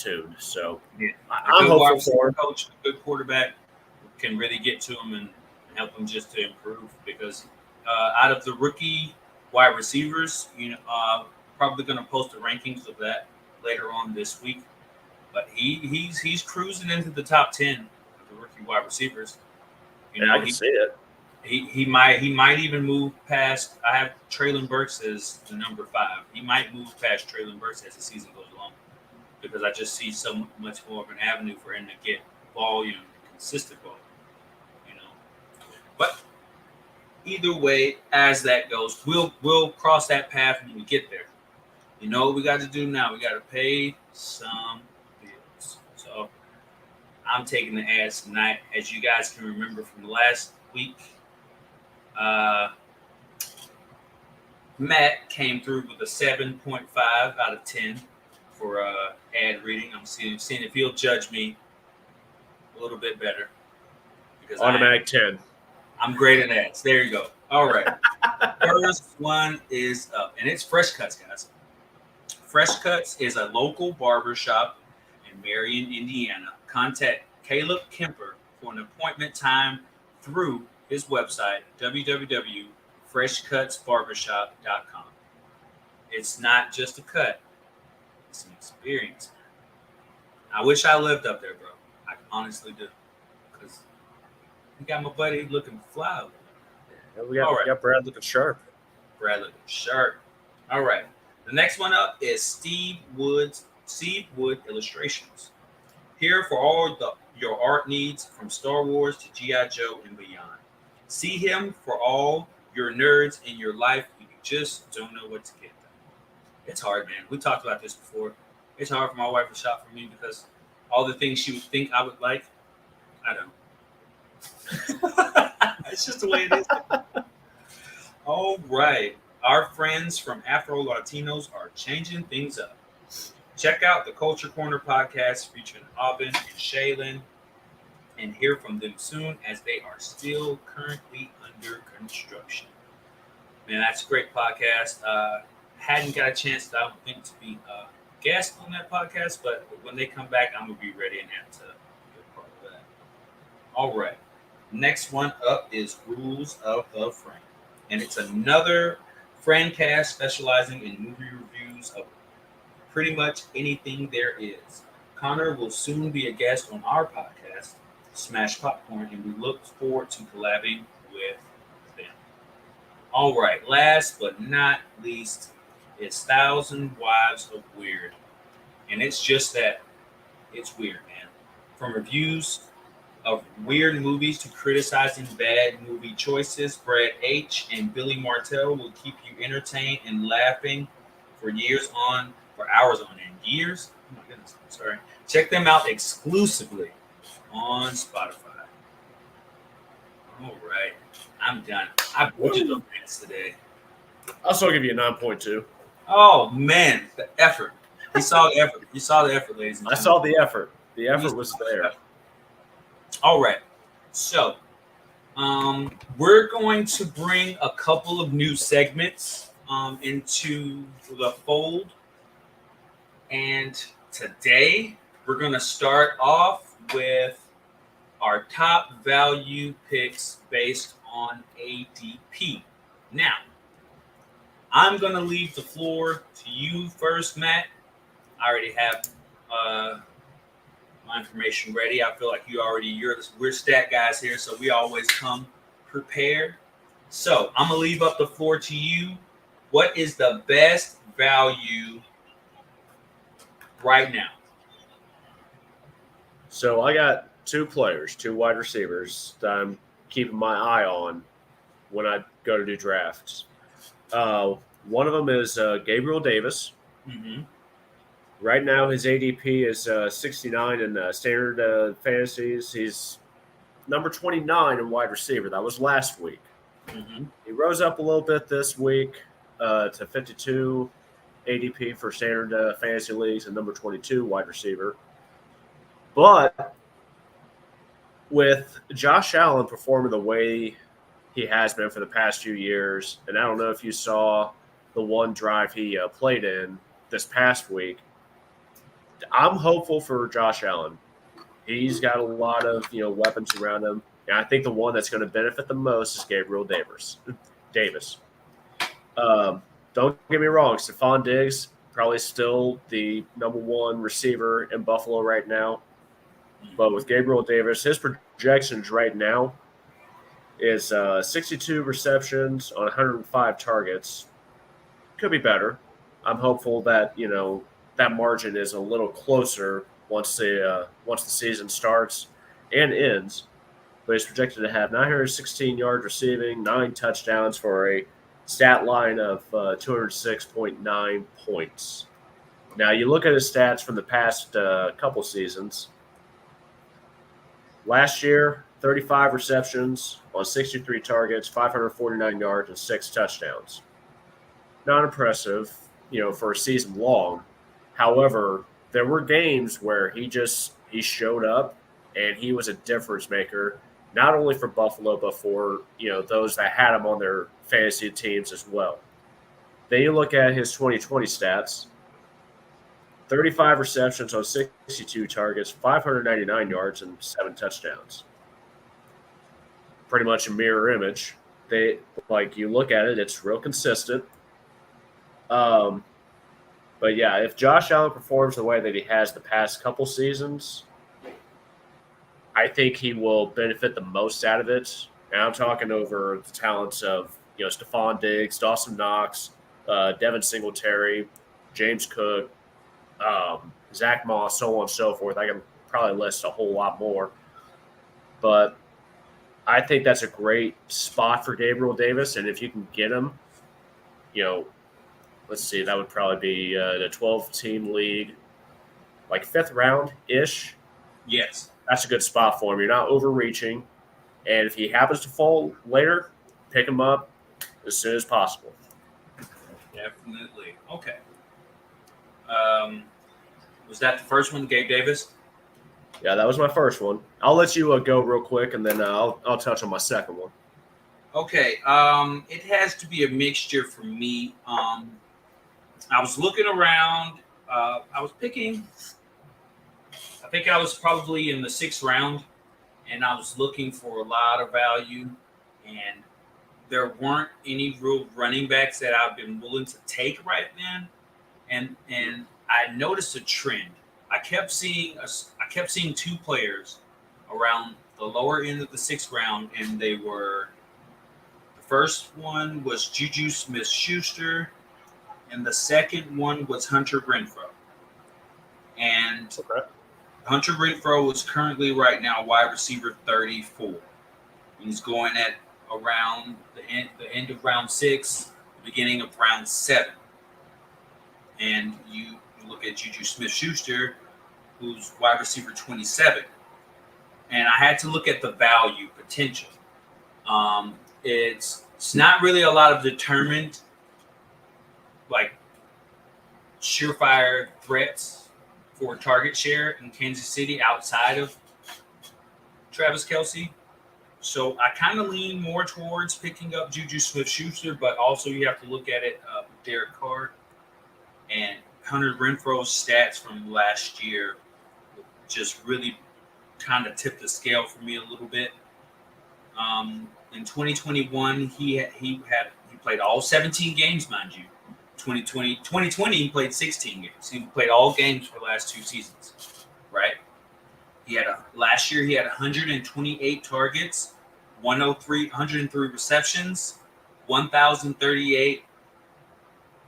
tuned. So Yeah. I'm hopeful for him. Coach, a good quarterback can really get to him and help him just to improve because out of the rookie wide receivers, probably going to post the rankings of that later on this week. But he's cruising into the top 10 of the rookie wide receivers. I can see it. He might even move past. I have Traylon Burks as the number 5. He might move past Traylon Burks as the season goes along because I just see so much more of an avenue for him to get volume, consistent volume. But either way, as that goes, we'll cross that path when we get there. You know what we got to do now? We got to pay some bills. So I'm taking the ads tonight. As you guys can remember from last week, Matt came through with a 7.5 out of 10 for ad reading. I'm seeing if he'll judge me a little bit better. Because automatic 10. I'm great at ads. There you go. All right. First one is up, and it's Fresh Cuts, guys. Fresh Cuts is a local barbershop in Marion, Indiana. Contact Caleb Kemper for an appointment time through his website, www.freshcutsbarbershop.com. It's not just a cut. It's an experience. I wish I lived up there, bro. I honestly do. Because you got my buddy looking fly. Yeah, we got Brad looking sharp. All right. The next one up is Steve Wood Illustrations. Here for all your art needs from Star Wars to G.I. Joe and beyond. See him for all your nerds in your life. You just don't know what to get them. It's hard, man. We talked about this before. It's hard for my wife to shop for me because all the things she would think I would like, I don't. It's just the way it is. All right. Our friends from Afro Latinos are changing things up. Check out the Culture Corner podcast featuring Aubin and Shaylin and hear from them soon as they are still currently under construction. Man, that's a great podcast. Hadn't got a chance, I don't think, to be a guest on that podcast, but when they come back, I'm going to be ready and have to be a part of that. All right. Next one up is Rules of the Frame. And it's another friend cast specializing in movie reviews of pretty much anything there is. Connor will soon be a guest on our podcast, Smash Popcorn, and we look forward to collabing with them. All right, last but not least is Thousand Wives of Weird. And it's just that. It's weird, man. From reviews of weird movies to criticizing bad movie choices, Brad H. and Billy Martell will keep you entertained and laughing for hours on end. Years? Oh my goodness, I'm sorry. Check them out exclusively on Spotify. All right, I'm done. I butchered the minutes today. I'll still give you a 9.2. Oh man, the effort. You saw the effort. You saw the effort, ladies and gentlemen. I saw the effort. The effort was there. All right. So, we're going to bring a couple of new segments into the fold. And today, we're going to start off with our top value picks based on ADP. Now, I'm going to leave the floor to you first, Matt. I already have my information ready. I feel like we're stat guys here, so we always come prepared. So I'm gonna leave up the floor to you. What is the best value right now? So I got two wide receivers that I'm keeping my eye on when I go to do drafts. One of them is Gabriel Davis. Mm-hmm. Right now, his ADP is 69 in standard fantasies. He's number 29 in wide receiver. That was last week. Mm-hmm. He rose up a little bit this week to 52 ADP for standard fantasy leagues and number 22 wide receiver. But with Josh Allen performing the way he has been for the past few years, and I don't know if you saw the one drive he played in this past week, I'm hopeful for Josh Allen. He's got a lot of weapons around him, and I think the one that's going to benefit the most is Gabriel Davis. Don't get me wrong, Stephon Diggs probably still the number one receiver in Buffalo right now, but with Gabriel Davis, his projections right now is 62 receptions on 105 targets. Could be better. I'm hopeful that that margin is a little closer once the season starts and ends. But he's projected to have 916 yards receiving, 9 touchdowns for a stat line of 206.9 points. Now you look at his stats from the past couple seasons. Last year, 35 receptions on 63 targets, 549 yards, and 6 touchdowns. Not impressive, for a season long. However, there were games where he showed up and he was a difference maker, not only for Buffalo but for those that had him on their fantasy teams as well. Then you look at his 2020 stats: 35 receptions on 62 targets, 599 yards, and 7 touchdowns. Pretty much a mirror image. You look at it, it's real consistent. But yeah, if Josh Allen performs the way that he has the past couple seasons, I think he will benefit the most out of it. And I'm talking over the talents of Stephon Diggs, Dawson Knox, Devin Singletary, James Cook, Zach Moss, so on and so forth. I can probably list a whole lot more. But I think that's a great spot for Gabriel Davis. And if you can get him, let's see, that would probably be the 12-team league, like 5th round-ish. Yes. That's a good spot for him. You're not overreaching. And if he happens to fall later, pick him up as soon as possible. Definitely. Okay. Was that the first one, Gabe Davis? Yeah, that was my first one. I'll let you go real quick, and then I'll touch on my second one. Okay. It has to be a mixture for me. I was looking around. I was picking. I think I was probably in the 6th round, and I was looking for a lot of value, and there weren't any real running backs that I've been willing to take right then. And I noticed a trend. I kept seeing 2 players around the lower end of the 6th round, and they were, the first one was Juju Smith-Schuster, and the second one was Hunter Renfrow. And Hunter Renfrow is currently right now wide receiver 34. He's going at around the end of round 6, the beginning of round 7. And you look at Juju Smith-Schuster, who's wide receiver 27. And I had to look at the value potential. It's not really a lot of determined, like, surefire threats for target share in Kansas City outside of Travis Kelce. So I kind of lean more towards picking up Juju Smith-Schuster, but also you have to look at it with Derek Carr. And Hunter Renfrow's stats from last year just really kind of tipped the scale for me a little bit. In 2021, he played all 17 games, mind you. 2020, he played 16 games. He played all games for the last 2 seasons, right? Last year he had 128 targets, 103 receptions, 1,038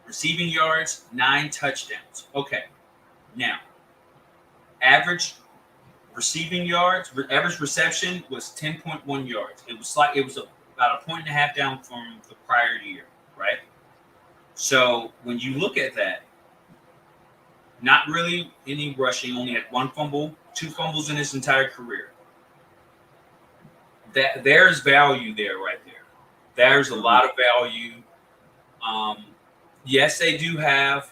receiving yards, 9 touchdowns. Okay, now average receiving yards, average reception was 10.1 yards. It was about a 1.5 down from the prior year, right? So when you look at that, not really any rushing, only had 1 fumble, 2 fumbles in his entire career. There's value there right there. There's a lot of value. Yes, they do have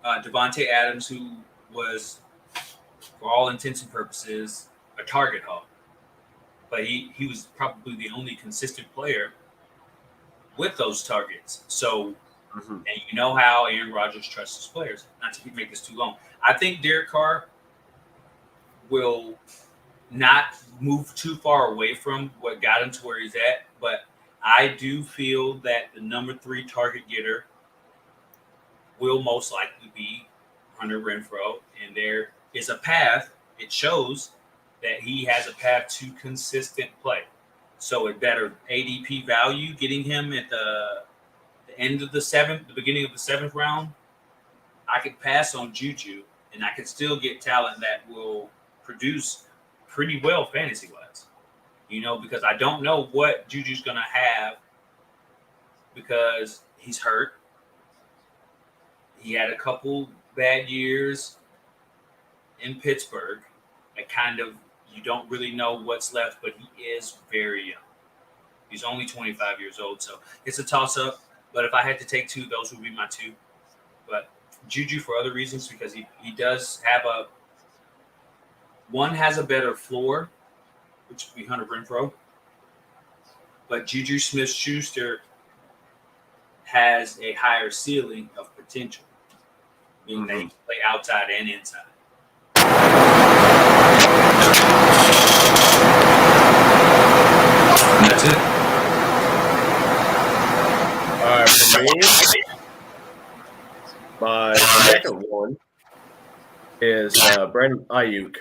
Devontae Adams, who was, for all intents and purposes, a target hog. But he was probably the only consistent player with those targets. So Mm-hmm. And you know how Aaron Rodgers trusts his players. Not to make this too long. I think Derek Carr will not move too far away from what got him to where he's at, but I do feel that the number 3 target getter will most likely be Hunter Renfrow, and there is a path. It shows that he has a path to consistent play. So a better ADP value, getting him at the end of the 7th, the beginning of the 7th round, I could pass on Juju, and I could still get talent that will produce pretty well fantasy-wise. Because I don't know what Juju's going to have because he's hurt. He had a couple bad years in Pittsburgh. You don't really know what's left, but he is very young. He's only 25 years old, so it's a toss-up. But if I had to take 2, those would be my 2. But Juju for other reasons, because he does have one has a better floor, which would be Hunter Renfrow. But Juju Smith-Schuster has a higher ceiling of potential, meaning that he can play outside and inside. And that's it. All right, for me, my second one is Brandon Ayuk,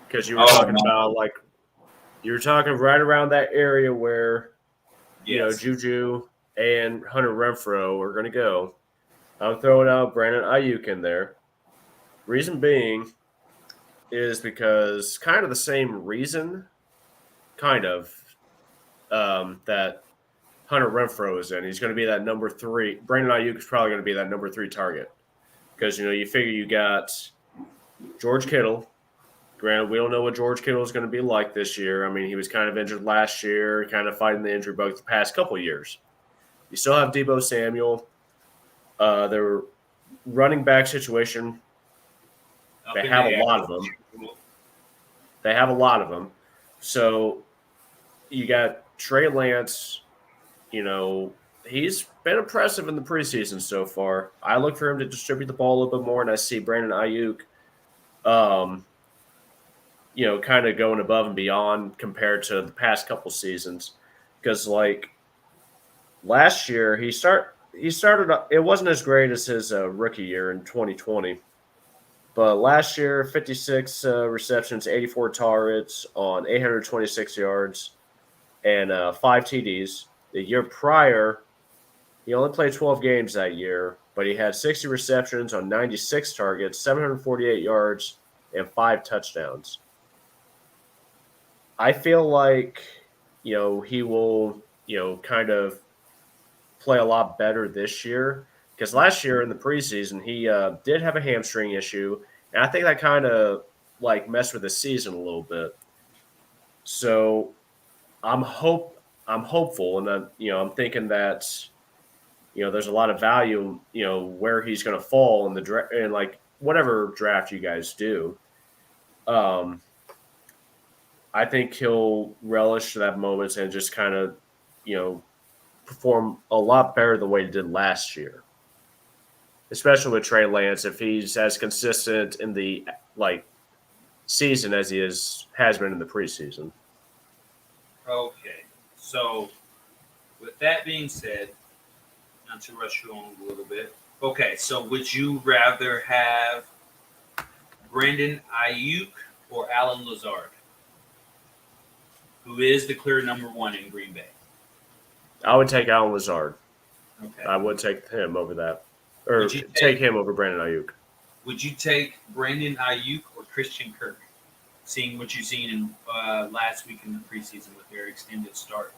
because you were talking about you were talking right around that area where Juju and Hunter Renfrow are going to go. I'm throwing out Brandon Ayuk in there. Reason being is because kind of the same reason, that Hunter Renfrow is in. He's going to be that number 3. Brandon Ayuk is probably going to be that number 3 target because you figure you got George Kittle. Granted, we don't know what George Kittle is going to be like this year. I mean, he was kind of injured last year, kind of fighting the injury bug the past couple of years. You still have Deebo Samuel. Their running back situation, they have a lot of them. So you got Trey Lance. He's been impressive in the preseason so far. I look for him to distribute the ball a little bit more, and I see Brandon Ayuk kind of going above and beyond compared to the past couple seasons. Because last year he started. It wasn't as great as his rookie year in 2020, but last year 56 receptions, 84 targets on 826 yards, and 5 TDs. The year prior, he only played 12 games that year, but he had 60 receptions on 96 targets, 748 yards, and 5 touchdowns. I feel like, he will, kind of play a lot better this year because last year in the preseason, he did have a hamstring issue, and I think that kind of messed with his season a little bit. So I'm hopeful, and I'm thinking that there's a lot of value where he's going to fall in the draft, and whatever draft you guys do. I think he'll relish that moment and just kind of perform a lot better the way he did last year, especially with Trey Lance. If he's as consistent in the season as he has been in the preseason. Okay, so with that being said, not to rush you on a little bit. Okay, so would you rather have Brandon Ayuk or Alan Lazard, who is the clear number 1 in Green Bay? I would take Alan Lazard. Okay. I would take him over that. Or take him over Brandon Ayuk. Would you take Brandon Ayuk or Christian Kirk, seeing what you've seen in last week in the preseason with their extended start?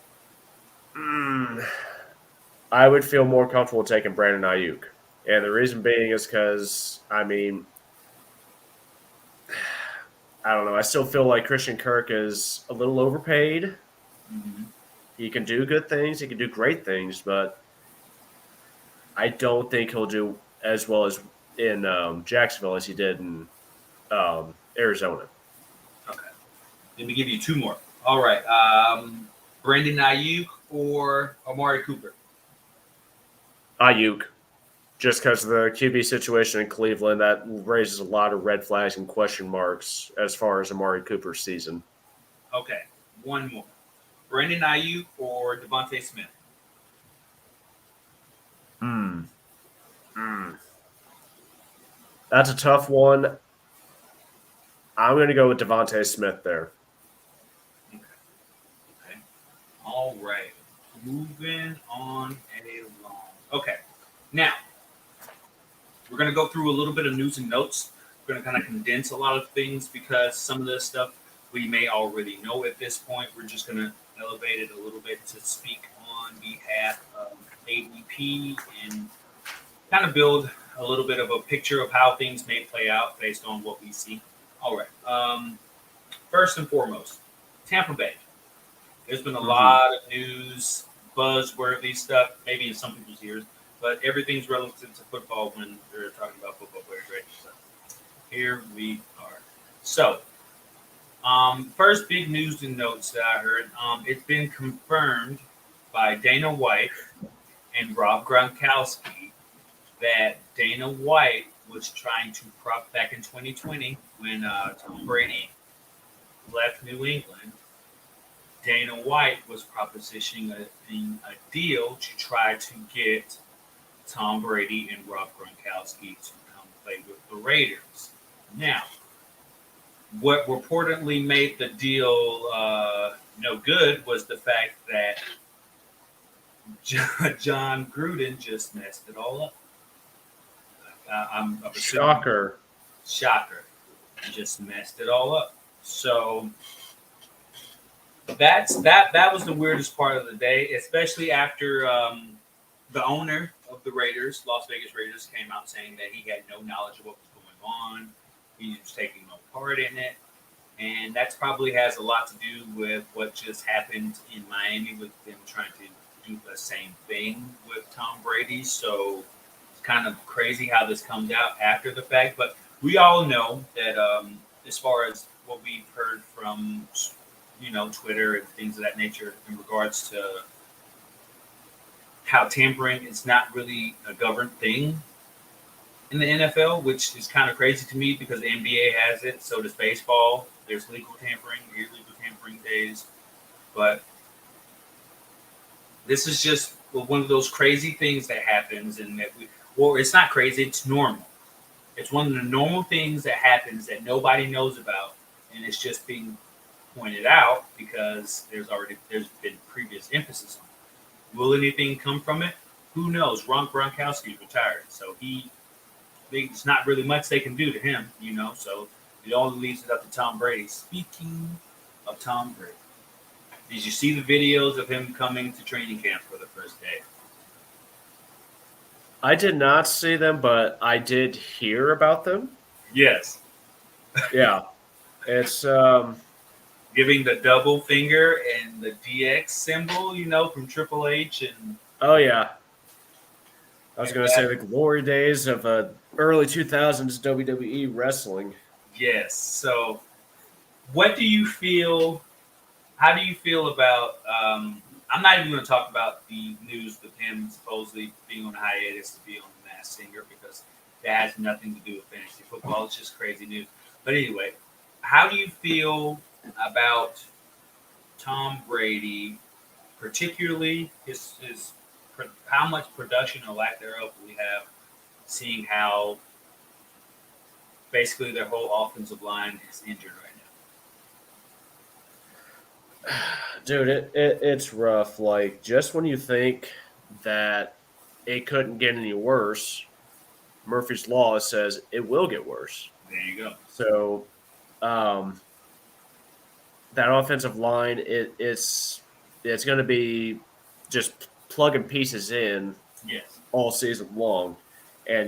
I would feel more comfortable taking Brandon Ayuk. And the reason being is because, I don't know. I still feel like Christian Kirk is a little overpaid. Mm-hmm. He can do good things. He can do great things, but I don't think he'll do as well as in Jacksonville as he did in Arizona. Okay. Let me give you 2 more. All right. Brandon Ayuk or Amari Cooper? Ayuk. just because of the QB situation in Cleveland, that raises a lot of red flags and question marks as far as Amari Cooper's season. Okay, one more. Brandon Ayuk or Devontae Smith? That's a tough one. I'm going to go with Devontae Smith there. Okay. All right. Moving on along. Okay. Now, we're going to go through a little bit of news and notes. We're going to kind of condense a lot of things because some of this stuff we may already know at this point. We're just going to elevate it a little bit to speak on behalf of ADP and kind of build a little bit of a picture of how things may play out based on what we see. All right. First and foremost, Tampa Bay. There's been a lot of news, buzzworthy stuff, maybe in some people's ears, but everything's relative to football when they're talking about football players, right? So here we are. So, first big news and notes that I heard. It's been confirmed by Dana White and Rob Gronkowski that Dana White was trying to prop back in 2020 when Tom Brady left New England. Dana White was propositioning a deal to try to get Tom Brady and Rob Gronkowski to come play with the Raiders. Now, what reportedly made the deal no good was the fact that John Gruden just messed it all up. I'm Shocker. Just messed it all up. So that was the weirdest part of the day, especially after the owner of the Raiders, Las Vegas Raiders, came out saying that he had no knowledge of what was going on. He was taking no part in it. And that probably has a lot to do with what just happened in Miami with them trying to do the same thing with Tom Brady. So it's kind of crazy how this comes out after the fact. But we all know that as far as what we've heard from Twitter and things of that nature in regards to how tampering is not really a governed thing in the NFL, which is kind of crazy to me because the NBA has it, so does baseball. There's legal tampering, illegal tampering days, but this is just one of those crazy things that happens, and that it's not crazy, it's normal. It's one of the normal things that happens that nobody knows about, and it's just being pointed out because there's been previous emphasis on it. Will anything come from it? Who knows? Ron Gronkowski is retired, so there's not really much they can do to him, so it only leaves it up to Tom Brady. Speaking of Tom Brady, did you see the videos of him coming to training camp for the first day? I did not see them, but I did hear about them. Yes. Yeah. It's giving the double finger and the DX symbol, from Triple H and oh yeah. I was going to say the glory days of early 2000s WWE wrestling. Yes. So, what do you feel? How do you feel about? I'm not even going to talk about the news of him supposedly being on hiatus to be on The Masked Singer because that has nothing to do with fantasy football. It's just crazy news. But anyway, how do you feel about Tom Brady, particularly his how much production or lack thereof we have, seeing how basically their whole offensive line is injured right now? Dude, it's rough. Like, just when you think that it couldn't get any worse, Murphy's Law says it will get worse. There you go. So, that offensive line, it's going to be just plugging pieces in all season long. And,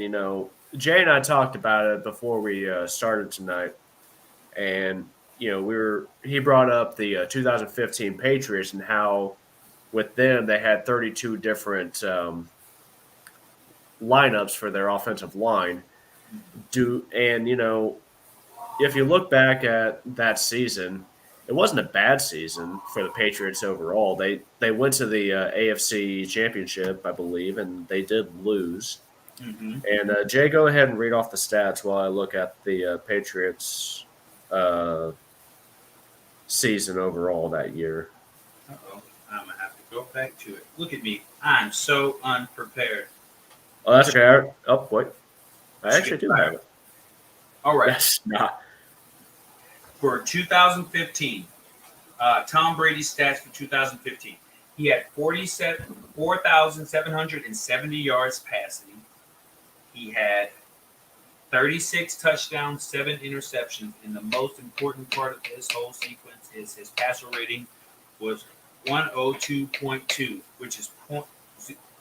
Jay and I talked about it before we started tonight. And, he brought up the 2015 Patriots and how with them they had 32 different lineups for their offensive line. And, if you look back at that season, it wasn't a bad season for the Patriots overall. They went to the AFC Championship, I believe, and they did lose. Mm-hmm. And Jay, go ahead and read off the stats while I look at the Patriots season overall that year. Uh-oh. I'm going to have to go back to it. Look at me. I'm so unprepared. Oh, that's okay. Oh, wait. I Just actually get do have fired. it. All right. Yes. Nah. For 2015, Tom Brady's stats for 2015. He had 4,770 yards passing. He had 36 touchdowns, 7 interceptions. And the most important part of this whole sequence is his passer rating was 102.2, which is zero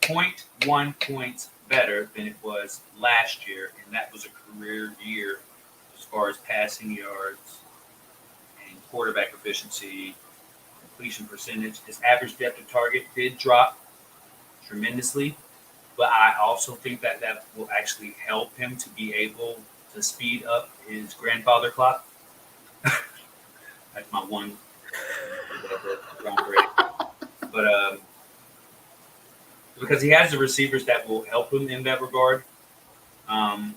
point 0.1 points better than it was last year. And that was a career year as far as passing yards and quarterback efficiency, completion percentage. His average depth of target did drop tremendously, but I also think that that will actually help him to be able to speed up his grandfather clock. That's my one. But because he has the receivers that will help him in that regard. Um,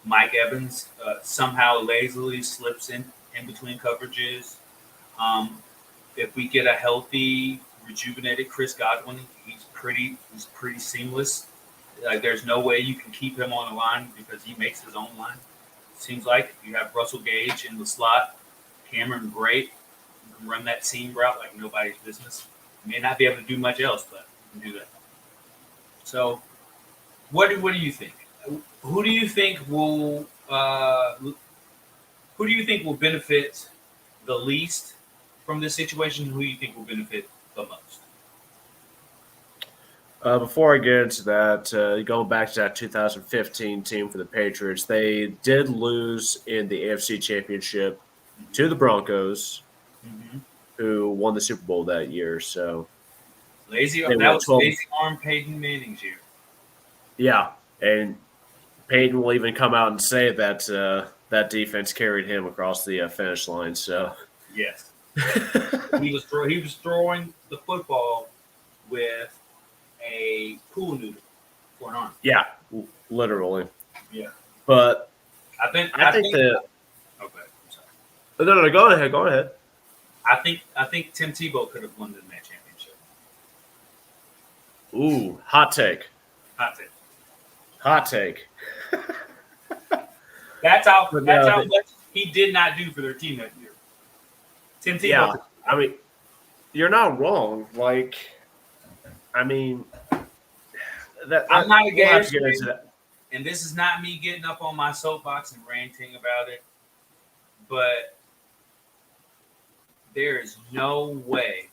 Mike Evans somehow lazily slips in between coverages. Um, if we get a healthy, rejuvenated Chris Godwin, he's pretty seamless. Like there's no way you can keep him on the line because he makes his own line. Seems like you have Russell Gage in the slot, Cameron Brate, you can run that seam route like nobody's business. You may not be able to do much else, but you can do that. So, what do you think? Who do you think will benefit the least from this situation? Who do you think will benefit the most? Before I get into that, going back to that 2015 team for the Patriots, they did lose in the AFC Championship to the Broncos, Mm-hmm. who won the Super Bowl that year. So Lazy. they That went was 12. lazy arm Peyton Manning's year. Yeah, and Peyton will even come out and say that that defense carried him across the finish line. So Yes, he was throwing the football with a pool noodle for an arm. yeah, literally. Yeah, But I think I I think think. that Okay, I'm sorry. no, go ahead, go ahead. I think Tim Tebow could have won the match championship. Ooh, hot take, Hot take. hot take. But That's no, how much he did not do for their team that year. Tim Tebow. yeah, I mean, you're not wrong. Like, I mean, I'm not a we'll have Gators to get into fan, that. and this is not me getting up on my soapbox and ranting about it, but there is no way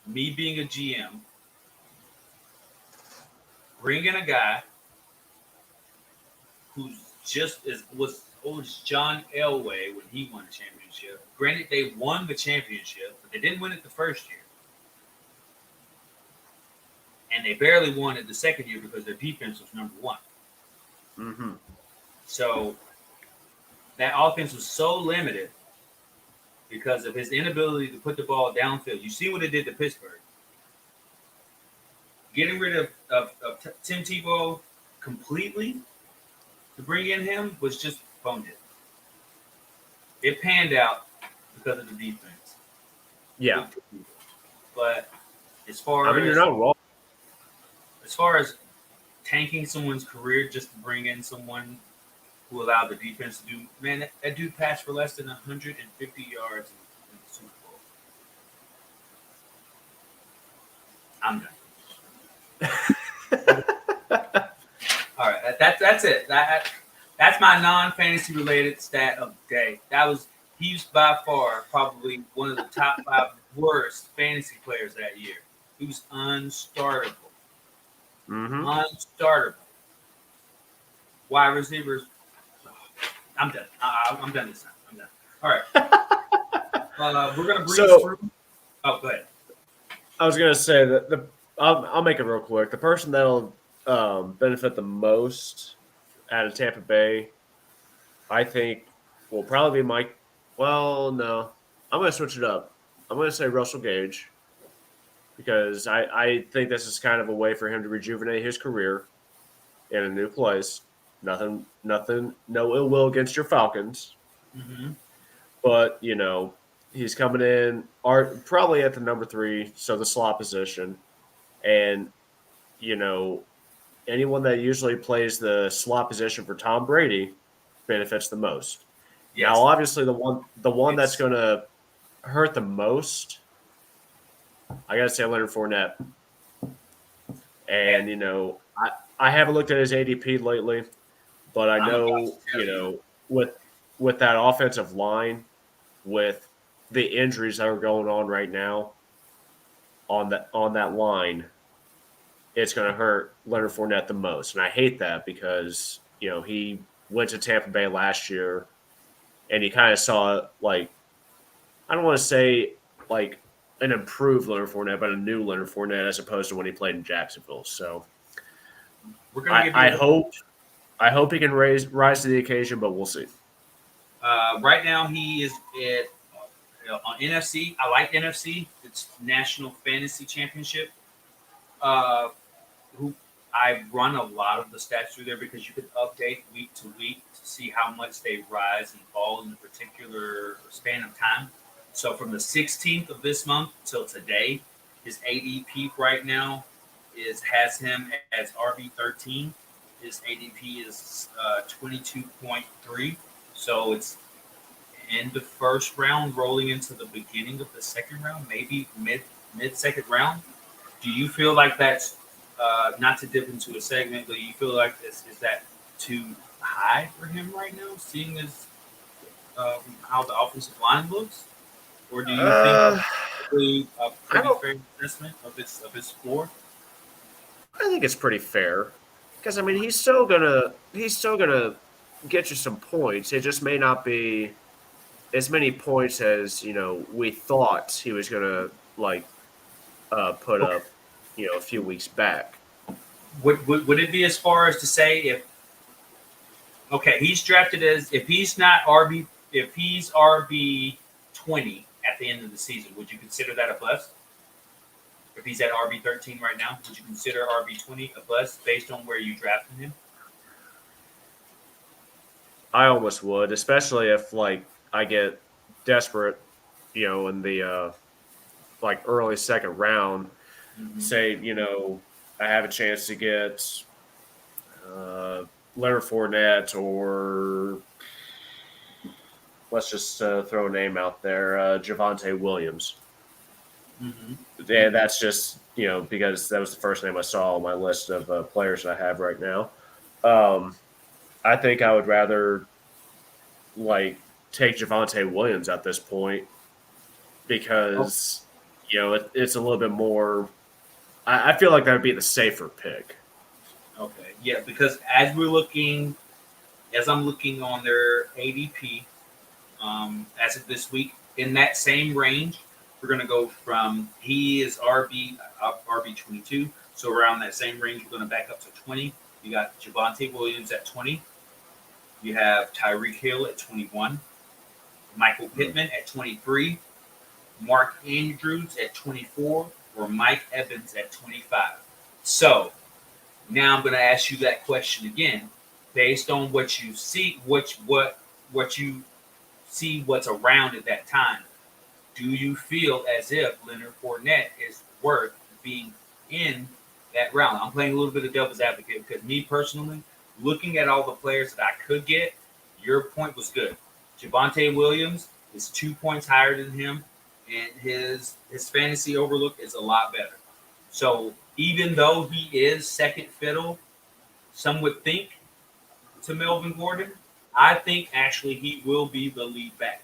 me being a GM bringing a guy who's just as was old as John Elway when he won the championship. Granted, they won the championship, but they didn't win it the first year. And they barely won it the second year because their defense was number one. Mm-hmm. So that offense was so limited because of his inability to put the ball downfield. You see what it did to Pittsburgh. Getting rid of Tim Tebow completely to bring in him was just boned it. It panned out because of the defense. Yeah, But as I far mean, you're as not wrong. tanking someone's career just to bring in someone who allowed the defense to do, man, that dude passed for less than 150 yards in the Super Bowl. I'm done. All right, that's it. That's my non-fantasy related stat of the day. He's by far probably one of the top 5 worst fantasy players that year. He was unstartable. Mm-hmm. Unstartable. Wide receivers. I'm done. I'm done this time. I'm done. All right. We're gonna breeze through. Oh, go ahead. I was gonna say that I'll make it real quick. The person that'll benefit the most out of Tampa Bay, I think, will probably be Mike. Well, no, I'm gonna switch it up. I'm gonna say Russell Gage because I think this is kind of a way for him to rejuvenate his career. in a new place. Nothing, no ill will against your Falcons, Mm-hmm. but he's coming in probably at the number 3, so the slot position, and you know anyone that usually plays the slot position for Tom Brady benefits the most. Now, Yes, obviously, the one that's it's going to hurt the most, I got to say Leonard Fournette. and And I haven't looked at his ADP lately, but I I'm about know to tell you. with that offensive line, with the injuries that are going on right now on that line, it's going to hurt Leonard Fournette the most. And I hate that because he went to Tampa Bay last year, and he kind of saw, like, I don't want to say like an improved Leonard Fournette, but a new Leonard Fournette as opposed to when he played in Jacksonville. So We're gonna I, give you I hope I hope he can rise to the occasion, but we'll see. right now. He is at on NFC. I like NFC. It's National Fantasy Championship. Uh, who I run a lot of the stats through there because you can update week to week to see how much they rise and fall in a particular span of time. So from the 16th of this month till today, his ADP right now has him as RB 13. His ADP is 22.3. So it's in the first round, rolling into the beginning of the second round, maybe mid second round. Do you feel like that's not to dip into a segment, but you feel like is that too high for him right now, seeing as how the offensive line looks, or do you think Uh, it's really a I pretty don't. fair assessment of his score? I think it's pretty fair because I mean he's still gonna get you some points. It just may not be as many points as we thought he was gonna put Okay. up a few weeks back. Would it be as far as to say if okay he's drafted as if he's not RB if he's RB 20 at the end of the season, would you consider that a bust? If he's at RB 13 right now, would you consider RB 20 a bust based on where you drafted him? I almost would, especially if I get desperate, in the early second round. Mm-hmm. Say I have a chance to get uh, Leonard Fournette, or let's just throw a name out there, Javonte Williams. Mm-hmm. And that's just because that was the first name I saw on my list of players I have right now. Um, I think I would rather take Javonte Williams at this point Oh, because it's a little bit more. I feel like that would be the safer pick. okay. Yeah, because as I'm looking on their ADP, as of this week, in that same range, we're gonna go from he is RB 22, so around that same range, we're gonna back up to 20. You got Javante Williams at 20. You have Tyreek Hill at 21. Michael Hmm. Pittman at 23. Mark Andrews at 24, or Mike Evans at 25. So now I'm going to ask you that question again, based on what you see, what you see, what's around at that time. Do you feel as if Leonard Fournette is worth being in that round? I'm playing a little bit of devil's advocate because me personally, looking at all the players that I could get, your point was good. Javonte Williams is 2 points higher than him, and his fantasy overlook is a lot better. So even though he is second fiddle, some would think, to Melvin Gordon, I think actually he will be the lead back.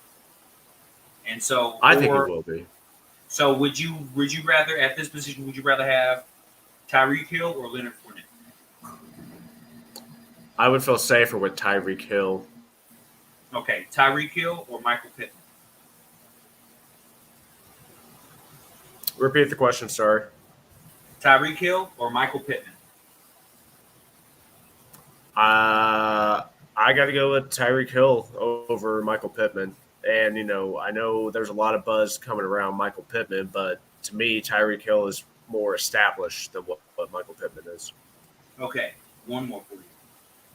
And so, I think he or will be. so, would you rather at this position? Would you rather have Tyreek Hill or Leonard Fournette? I would feel safer with Tyreek Hill. Okay, Tyreek Hill or Michael Pittman? Repeat the question, sorry. Tyreek Hill or Michael Pittman? I got to go with Tyreek Hill over Michael Pittman. And, I know there's a lot of buzz coming around Michael Pittman, but to me, Tyreek Hill is more established than what Michael Pittman is. Okay, One more for you.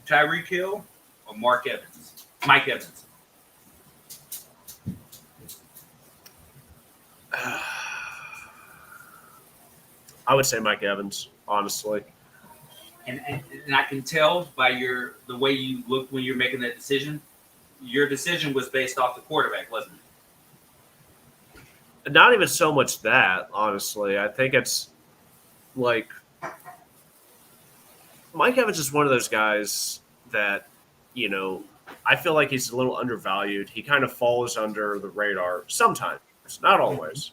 Tyreek Hill or Mike Evans. I would say Mike Evans, honestly. And I can tell by the way you look when you're making that decision. Your decision was based off the quarterback, wasn't it? Not even so much that, honestly. I think it's like Mike Evans is one of those guys that, I feel like he's a little undervalued. He kind of falls under the radar sometimes, not always.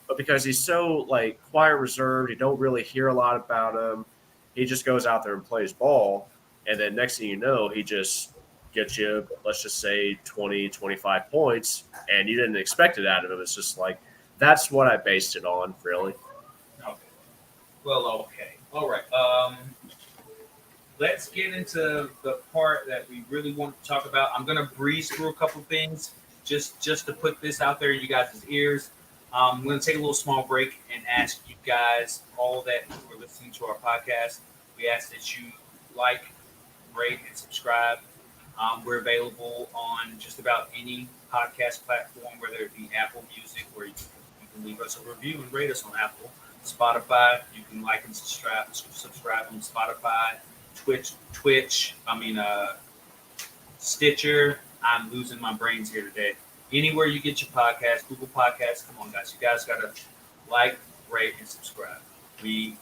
But because he's so like quiet, reserved, you don't really hear a lot about him. He just goes out there and plays ball, and then next thing you know, he just gets you, let's just say 20, 25 points, and you didn't expect it out of him. It's just like that's what I based it on, really. Okay. Well, okay. All right. Let's get into the part that we really want to talk about. I'm gonna breeze through a couple things just to put this out there in you guys' ears. I'm going to take a little small break and ask you guys, all that who are listening to our podcast, we ask that you like, rate, and subscribe. We're available on just about any podcast platform, whether it be Apple Music, where you can leave us a review and rate us on Apple. Spotify, you can like and subscribe on Spotify, Stitcher. I'm losing my brains here today. Anywhere you get your podcast, Google Podcasts. Come on, guys. You guys got to like, rate, and subscribe. We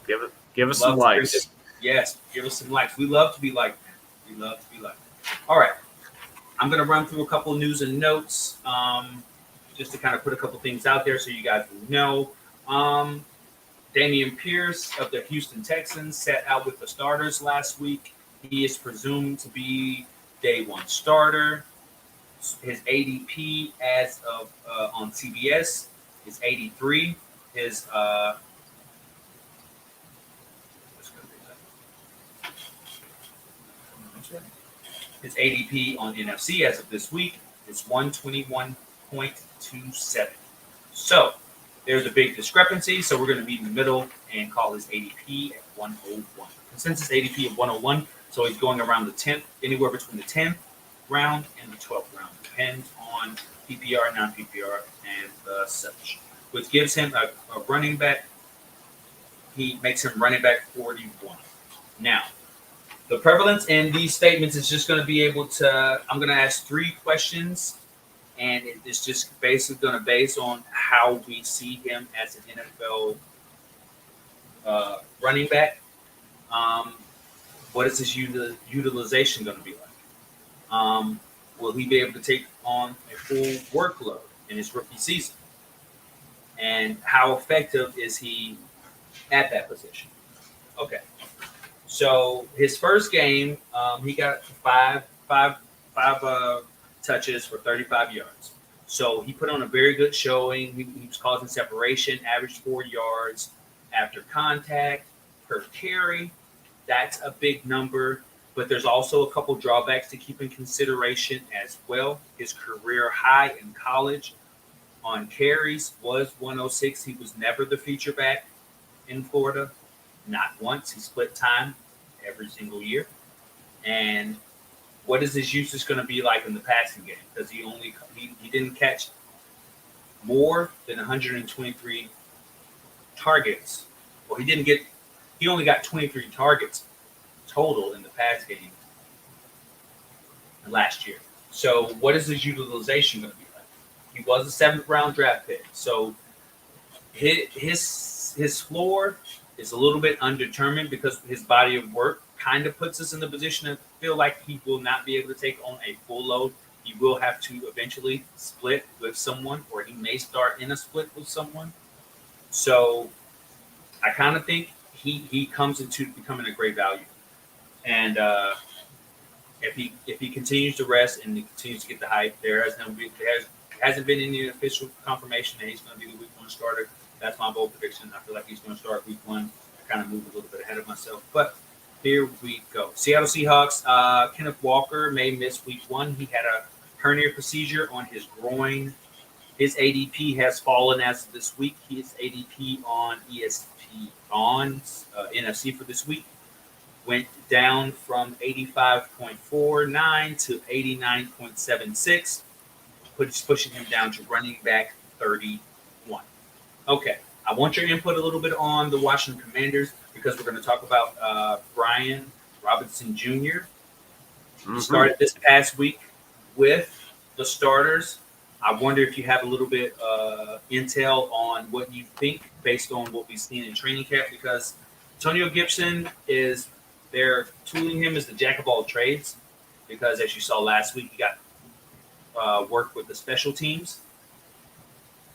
give us some likes. Yes, give us some likes. We love to be liked, man. We love to be liked. All right. I'm going to run through a couple of news and notes just to kind of put a couple things out there so you guys will know. Damian Pierce of the Houston Texans sat out with the starters last week. He is presumed to be day one starter. His ADP as of on CBS is 83. His ADP on NFC as of this week is 121.27. So there's a big discrepancy. So we're going to be in the middle and call his ADP at 101. Consensus ADP of 101. So he's going around the 10th, anywhere between the 10th round and the 12th round. Depends on PPR, non-PPR, and such. Which gives him a running back. He makes him running back 41. Now, the prevalence in these statements is just going to be able to, I'm going to ask 3 questions, and it's just basically going to base on how we see him as an NFL running back. What is his utilization going to be like? Will he be able to take on a full workload in his rookie season? And how effective is he at that position? Okay. So his first game, he got five touches for 35 yards. So he put on a very good showing. He was causing separation, averaged 4 yards after contact per carry. That's a big number. But there's also a couple drawbacks to keep in consideration as well. His career high in college on carries was 106. He was never the feature back in Florida. Not once. He split time every single year. And what is his usage going to be like in the passing game? Because he didn't catch more than 123 targets. Well, he only got 23 targets total in the pass game last year. So what is his utilization going to be like? He was a 7th round draft pick. So his floor is a little bit undetermined because his body of work kind of puts us in the position to feel like he will not be able to take on a full load. He will have to eventually split with someone, or he may start in a split with someone. So I kind of think he comes into becoming a great value. And if he continues to rest and he continues to get the hype, there hasn't been any official confirmation that he's going to be the week 1 starter. That's my bold prediction. I feel like he's going to start week 1. I kind of moved a little bit ahead of myself, but here we go. Seattle Seahawks. Kenneth Walker may miss week 1. He had a hernia procedure on his groin. His ADP has fallen as of this week. His ADP on NFC for this week went down from 85.49 to 89.76, pushing him down to running back 31. Okay, I want your input a little bit on the Washington Commanders because we're going to talk about Brian Robinson Jr. Mm-hmm. Started this past week with the starters. I wonder if you have a little bit intel on what you think based on what we've seen in training camp, because Antonio Gibson they're tooling him as the jack of all trades, because as you saw last week, he got work with the special teams,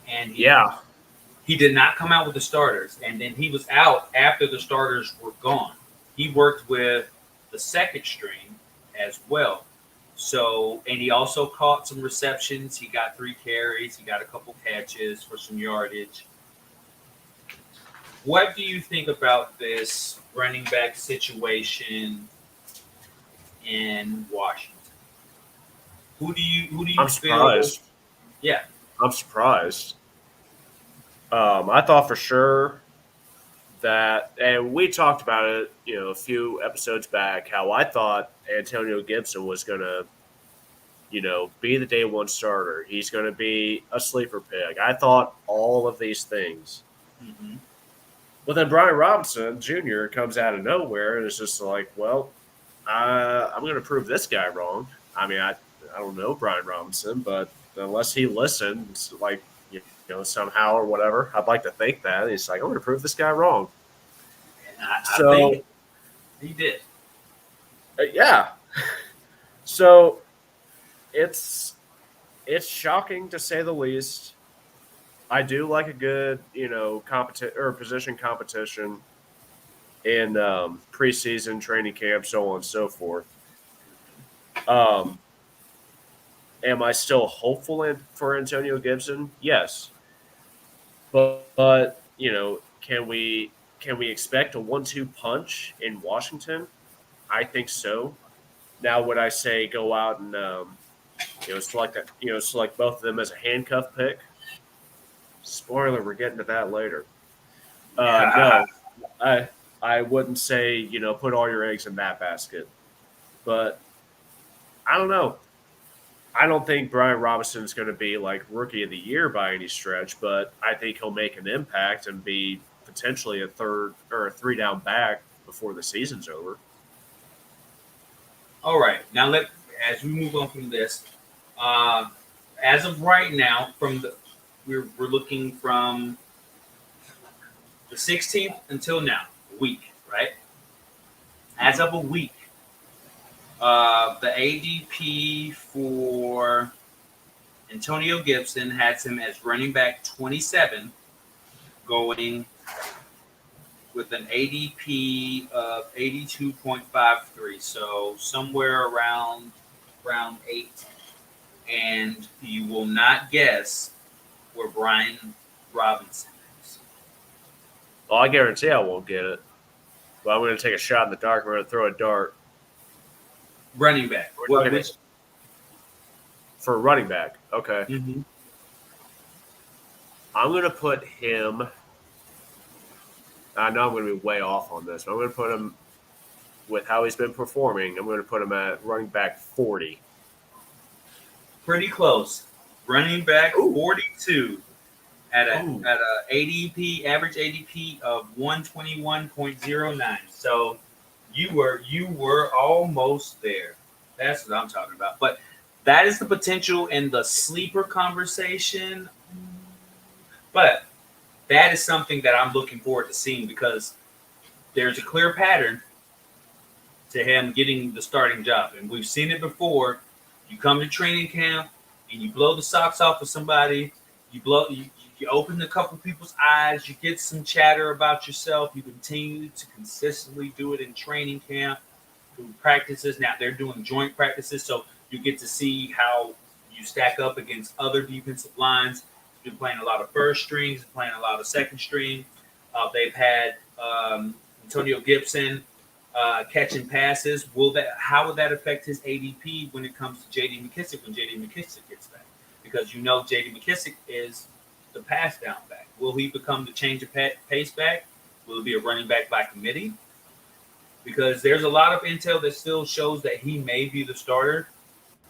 and he did not come out with the starters, and then he was out after the starters were gone. He worked with the second string as well. So, and he also caught some receptions. He got 3 carries. He got a couple catches for some yardage. What do you think about this running back situation in Washington? Who do you I'm feel? surprised. Yeah. I'm surprised. I thought for sure that, and we talked about it, a few episodes back, how I thought Antonio Gibson was going to, be the day one starter. He's going to be a sleeper pick. I thought all of these things. Mm-hmm. But then Brian Robinson Jr. comes out of nowhere and it's just like, well, I'm going to prove this guy wrong. I mean, I don't know Brian Robinson, but unless he listens, like, somehow or whatever, I'd like to think that. He's like, I'm going to prove this guy wrong. And I think he did. Yeah. So it's shocking to say the least. I do like a good, position competition in preseason training camp, so on and so forth. Am I still hopeful for Antonio Gibson? Yes, but can we expect a 1-2 punch in Washington? I think so. Now, would I say go out and select both of them as a handcuff pick? Spoiler, we're getting to that later. No, I wouldn't say put all your eggs in that basket, but I don't know. I don't think Brian Robinson is going to be like rookie of the year by any stretch, but I think he'll make an impact and be potentially a 3rd or a 3-down back before the season's over. All right, now as we move on from this, as of right now, we're looking from the 16th until now, a week, right? As of a week, the ADP for Antonio Gibson has him as running back 27, going with an ADP of 82.53, so somewhere around 8. And you will not guess where Brian Robinson is. Well, I guarantee I won't get it. But I'm going to take a shot in the dark. We're going to throw a dart. Running back. For a running back. Okay. Mm-hmm. I'm going to put him. I know I'm going to be way off on this, but I'm going to put him with how he's been performing. I'm going to put him at running back 40. Pretty close. Running back 42 at a ADP, average ADP of 121.09. So you were almost there. That's what I'm talking about. But that is the potential in the sleeper conversation. But that is something that I'm looking forward to seeing, because there's a clear pattern to him getting the starting job. And we've seen it before. You come to training camp and you blow the socks off of somebody. You open a couple people's eyes. You get some chatter about yourself. You continue to consistently do it in training camp, through practices. Now they're doing joint practices, so you get to see how you stack up against other defensive lines. You've been playing a lot of first strings, playing a lot of second string. They've had Antonio Gibson catching passes. How would that affect his ADP when it comes to J.D. McKissic when J.D. McKissic gets back? Because J.D. McKissic is the pass down back. Will he become the change of pace back? Will it be a running back by committee? because there's a lot of intel that still shows that he may be the starter,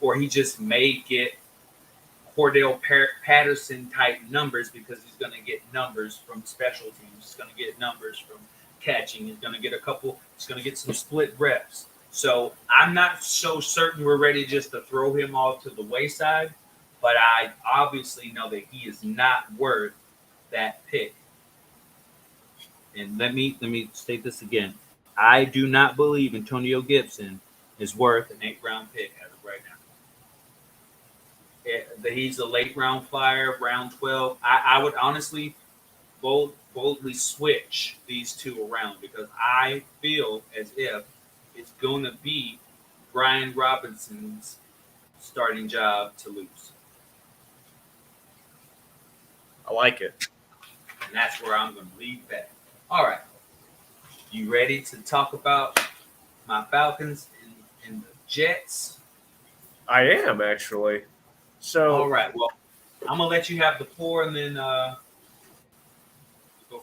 or he just may get Cordell Patterson type numbers because he's going to get numbers from special teams. He's going to get numbers from catching. He's going to get he's going to get some split reps. So I'm not so certain we're ready just to throw him off to the wayside, but I obviously know that he is not worth that pick. And let me state this again. I do not believe Antonio Gibson is worth an 8th-round pick as of right now. He's a late round flyer, round 12. I would honestly boldly switch these two around because I feel as if it's going to be Brian Robinson's starting job to lose. I like it. And that's where I'm going to leave that. All right. You ready to talk about my Falcons and the Jets? I am, actually. So, all right. Well, I'm going to let you have the floor, and then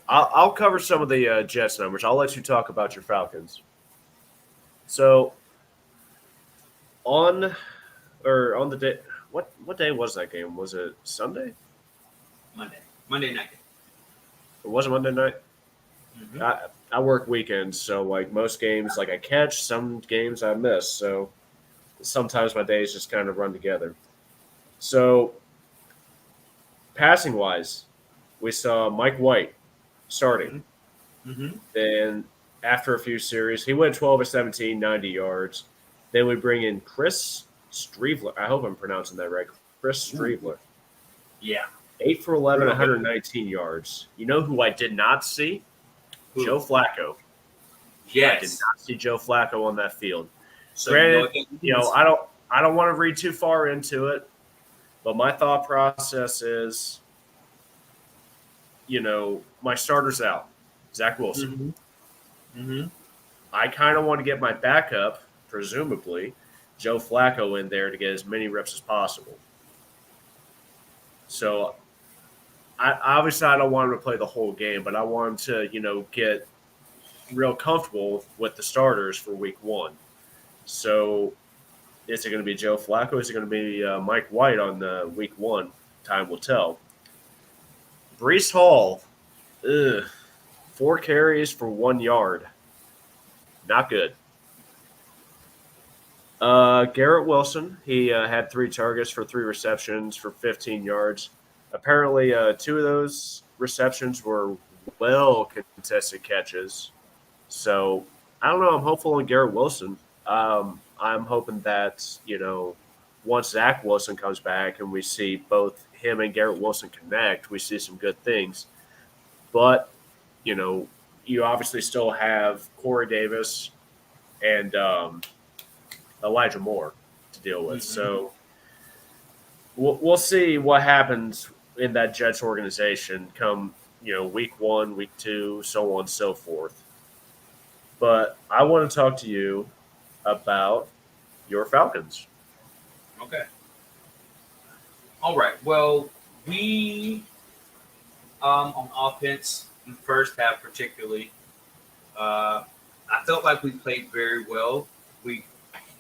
I'll cover some of the Jets numbers. I'll let you talk about your Falcons. So, on the day, what day was that game? Was it Sunday? Monday night. It wasn't Monday night. Mm-hmm. I work weekends, so like most games, like I catch, some games I miss. So sometimes my days just kind of run together. So passing wise, we saw Mike White starting. Mm-hmm. Then after a few series, he went 12 of 17, 90 yards. Then we bring in Chris Streveler. I hope I'm pronouncing that right. Chris Streveler. Yeah. 8 for 11, 119 yards. You know who I did not see? Who? Joe Flacco. Yes. I did not see Joe Flacco on that field. So granted, I don't want to read too far into it, but my thought process is, my starter's out, Zach Wilson. Mm-hmm. Mm-hmm. I kind of want to get my backup, presumably, Joe Flacco in there to get as many reps as possible. So, obviously I don't want him to play the whole game, but I want him to, get real comfortable with the starters for week 1. So, is it going to be Joe Flacco? Is it going to be Mike White on the week 1? Time will tell. Breece Hall, 4 carries for 1 yard. Not good. Garrett Wilson, he had 3 targets for 3 receptions for 15 yards. Apparently, 2 of those receptions were well-contested catches. So, I don't know. I'm hopeful on Garrett Wilson. I'm hoping that, once Zach Wilson comes back and we see both him and Garrett Wilson connect, we see some good things. But, you obviously still have Corey Davis and Elijah Moore to deal with. Mm-hmm. So we'll see what happens in that Jets organization come, week 1, week 2, so on and so forth. But I want to talk to you about your Falcons. Okay. All right. Well, we on offense in the first half particularly, I felt like we played very well.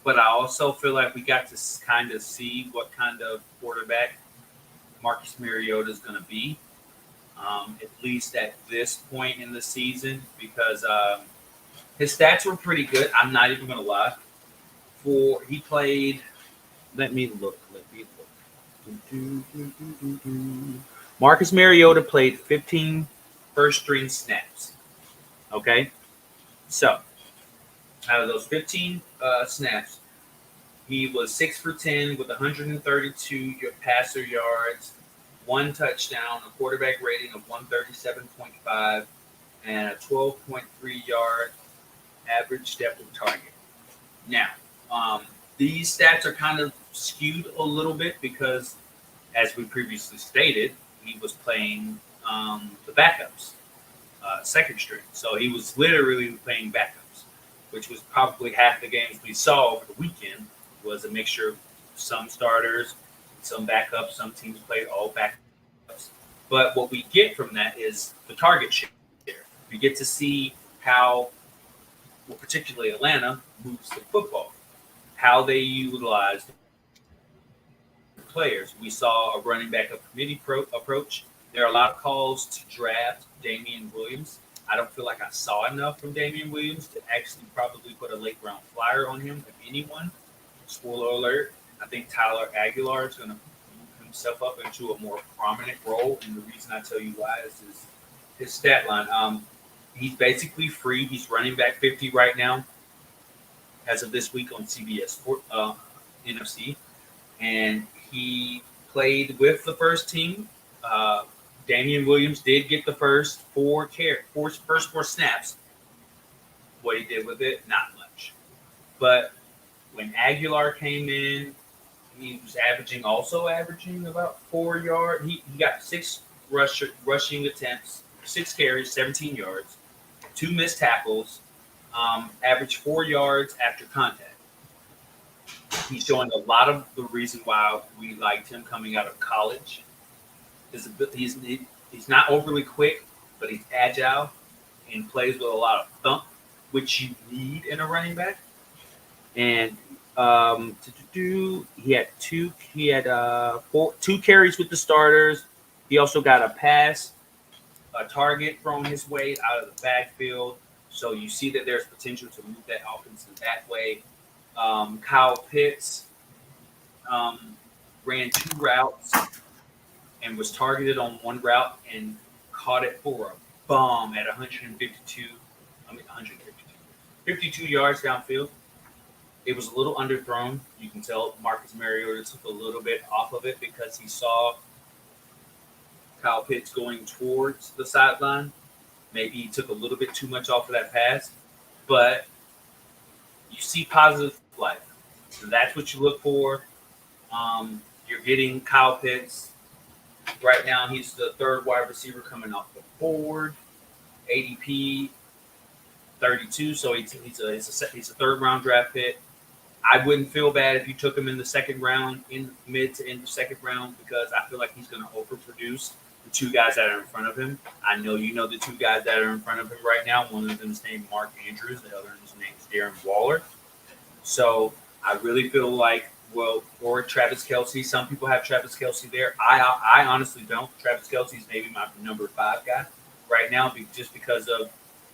But I also feel like we got to kind of see what kind of quarterback Marcus Mariota is going to be, at least at this point in the season, because his stats were pretty good. I'm not even going to lie. He played. Let me look. Marcus Mariota played 15 first-string snaps. Okay, so out of those 15 snaps, he was 6 for 10 with 132 passer yards, 1 touchdown, a quarterback rating of 137.5, and a 12.3 yard average depth of target. Now, these stats are kind of skewed a little bit because, as we previously stated, he was playing the backups, second string. So he was literally playing backups, which was probably half the games we saw over the weekend was a mixture of some starters, some backups. Some teams played all backups. But what we get from that is the target share. We get to see how well, particularly Atlanta, moves the football, how they utilize players. We saw a running back up committee approach. There are a lot of calls to draft Damian Williams. I don't feel like I saw enough from Damian Williams to actually probably put a late round flyer on him. If anyone, spoiler alert, I think Tyler Aguilar is going to move himself up into a more prominent role. And the reason I tell you why is his stat line. He's basically free. He's running back 50 right now, as of this week on CBS NFC. And he played with the first team. Damian Williams did get the first four snaps. What he did with it, not much. But when Aguilar came in, he was averaging about 4 yards. He got 6 rushing attempts, 6 carries, 17 yards, 2 missed tackles, averaged 4 yards after contact. He's showing a lot of the reason why we liked him coming out of college. He's not overly quick, but he's agile and plays with a lot of thump, which you need in a running back. And he had two carries with the starters. He also got a target thrown his way out of the backfield. So you see that there's potential to move that offense in that way. Kyle Pitts ran 2 routes and was targeted on one route and caught it for a bomb at 52 yards downfield. It was a little underthrown. You can tell Marcus Mariota took a little bit off of it because he saw Kyle Pitts going towards the sideline. Maybe he took a little bit too much off of that pass, but you see positive life. So that's what you look for. You're getting Kyle Pitts. Right now, he's the 3rd wide receiver coming off the board. ADP 32, so he's a 3rd round draft pick. I wouldn't feel bad if you took him in the 2nd round, in mid to end of 2nd round, because I feel like he's going to overproduce the 2 guys that are in front of him. I know you know the 2 guys that are in front of him right now. One of them is named Mark Andrews. The other is named Darren Waller. So I really feel like, or Travis Kelce. Some people have Travis Kelce there. I honestly don't. Travis Kelce is maybe my number 5 guy right now, just because of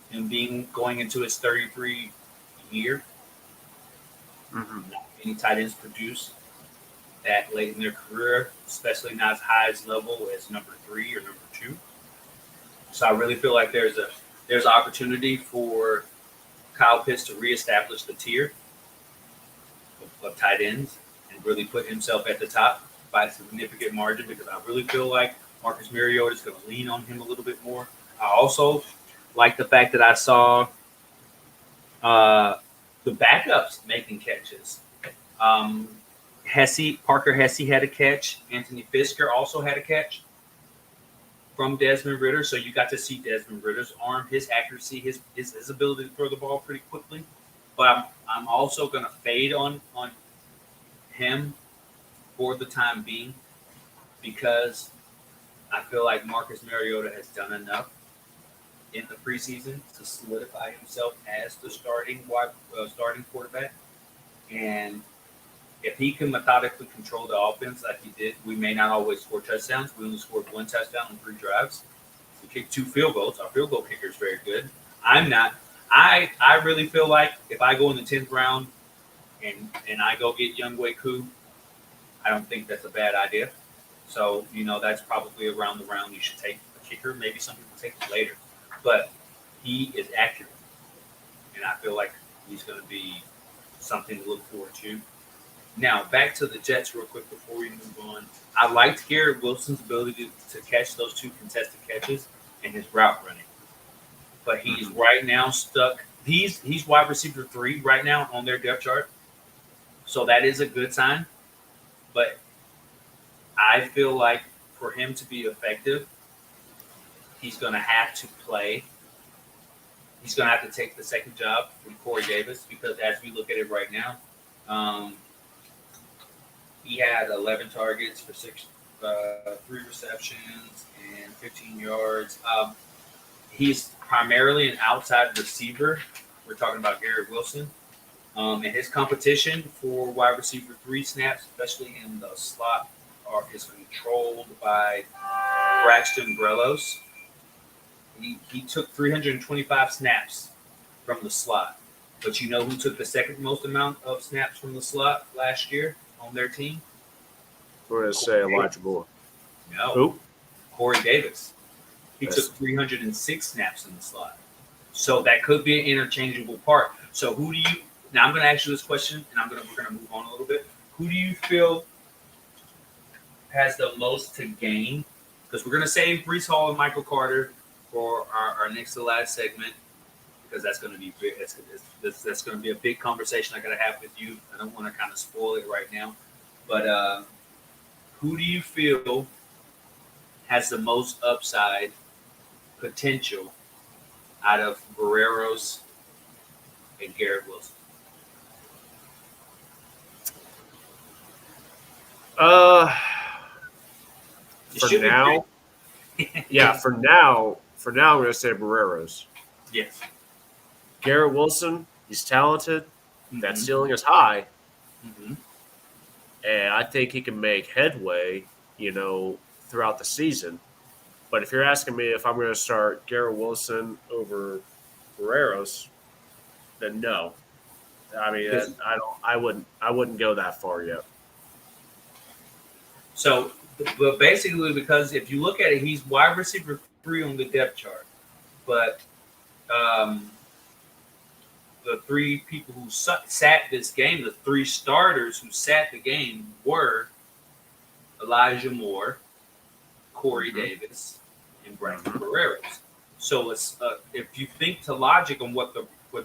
him going into his 33 year. Mm-hmm. Not many tight ends produce that late in their career, especially not as high as level as number 3 or number 2. So I really feel like there's an opportunity for Kyle Pitts to reestablish the tier of tight ends and really put himself at the top by a significant margin, because I really feel like Marcus Mariota is going to lean on him a little bit more. I also like the fact that I saw the backups making catches. Parker Hesse had a catch. Anthony Fisker also had a catch from Desmond Ridder. So you got to see Desmond Ridder's arm, his accuracy, his ability to throw the ball pretty quickly. But I'm also going to fade on him for the time being, because I feel like Marcus Mariota has done enough in the preseason to solidify himself as the starting quarterback. And if he can methodically control the offense like he did, we may not always score touchdowns. We only scored 1 touchdown on 3 drives. We kicked 2 field goals. Our field goal kicker is very good. I'm not. I really feel like if I go in the 10th round and I go get Younghoe Koo, I don't think that's a bad idea. So, that's probably around the round you should take a kicker. Maybe some people take it later. But he is accurate. And I feel like he's going to be something to look forward to. Now, back to the Jets real quick before we move on. I liked Garrett Wilson's ability to catch those 2 contested catches and his route running. But he's right now stuck. He's wide receiver 3 right now on their depth chart. So that is a good sign. But I feel like for him to be effective, he's going to have to play. He's going to have to take the second job from Corey Davis, because as we look at it right now, he had 11 targets for 3 receptions and 15 yards. He's primarily an outside receiver, We're talking about Garrett Wilson and his competition for wide receiver 3 snaps, especially in the slot, is controlled by Braxton Brelos. He took 325 snaps from the slot. But you know who took the second most amount of snaps from the slot last year on their team? We're going to say Elijah Moore. No. Who? Corey Davis. He took 306 snaps in the slot. So that could be an interchangeable part. So who do you – now I'm going to ask you this question, and we're going to move on a little bit. Who do you feel has the most to gain? Because we're going to save Breece Hall and Michael Carter for our next to last segment, because that's going to be big. That's going to be a big conversation I got to have with you. I don't want to kind of spoil it right now. But who do you feel has the most upside potential out of Barreros and Garrett Wilson? For now, yeah. For now, I'm going to say Barreros. Yes. Garrett Wilson, he's talented. Mm-hmm. That ceiling is high. Mm-hmm. And I think he can make headway, throughout the season. But if you're asking me if I'm going to start Garrett Wilson over Barreros, then no. I mean, I wouldn't go that far yet. So, but basically, because if you look at it, he's wide receiver 3 on the depth chart. But the 3 people who sat this game, the 3 starters who sat the game were Elijah Moore, Corey Davis, and Braxton Barreros. So it's if you think to logic on what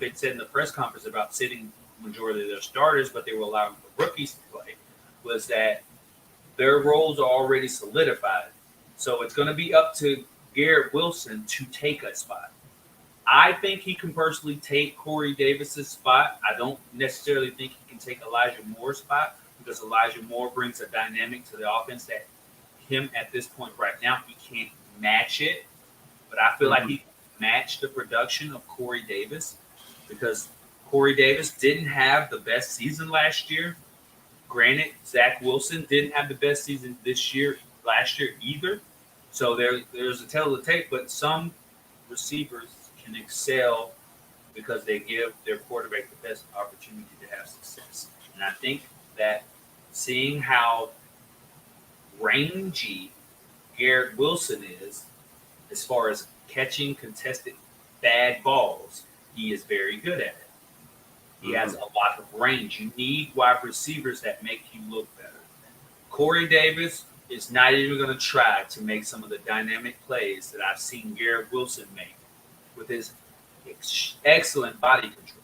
they said in the press conference about sitting majority of their starters, but they were allowing the rookies to play, was that their roles are already solidified. So it's going to be up to Garrett Wilson to take a spot. I think he can personally take Corey Davis's spot. I don't necessarily think he can take Elijah Moore's spot, because Elijah Moore brings a dynamic to the offense that him at this point right now, he can't match it. But I feel like he can match the production of Corey Davis, because Corey Davis didn't have the best season last year. Granted, Zach Wilson didn't have the best season last year either. So there's a tale to take, but some receivers can excel because they give their quarterback the best opportunity to have success. And I think that seeing how rangy Garrett Wilson is as far as catching contested bad balls, he is very good at it. He has a lot of range. You need wide receivers that make you look better. Corey Davis is not even going to try to make some of the dynamic plays that I've seen Garrett Wilson make with his excellent body control.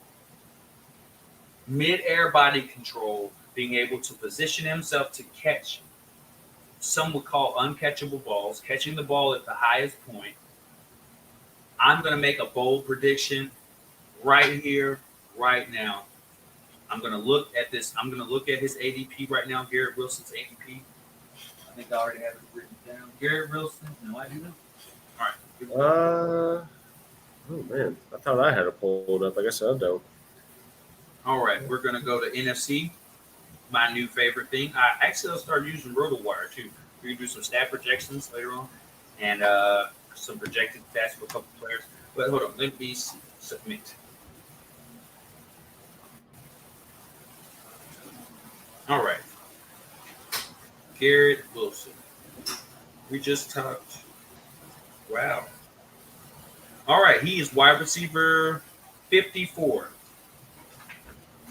Mid-air body control, being able to position himself to catch, some would call uncatchable balls, catching the ball at the highest point. I'm going to make a bold prediction right here, right now. I'm going to look at this. I'm going to look at his ADP right now, Garrett Wilson's ADP. I think I already have it written down. Garrett Wilson, no idea. All right. Oh, man. I thought I had it pulled up. I guess I don't. All right. We're going to go to NFC, my new favorite thing. I'll start using RotoWire, too. We're going to do some stat projections later on and some projected stats for a couple players. But hold on. Let me submit. All right. Garrett Wilson. We just talked. Wow. All right. He is wide receiver 54.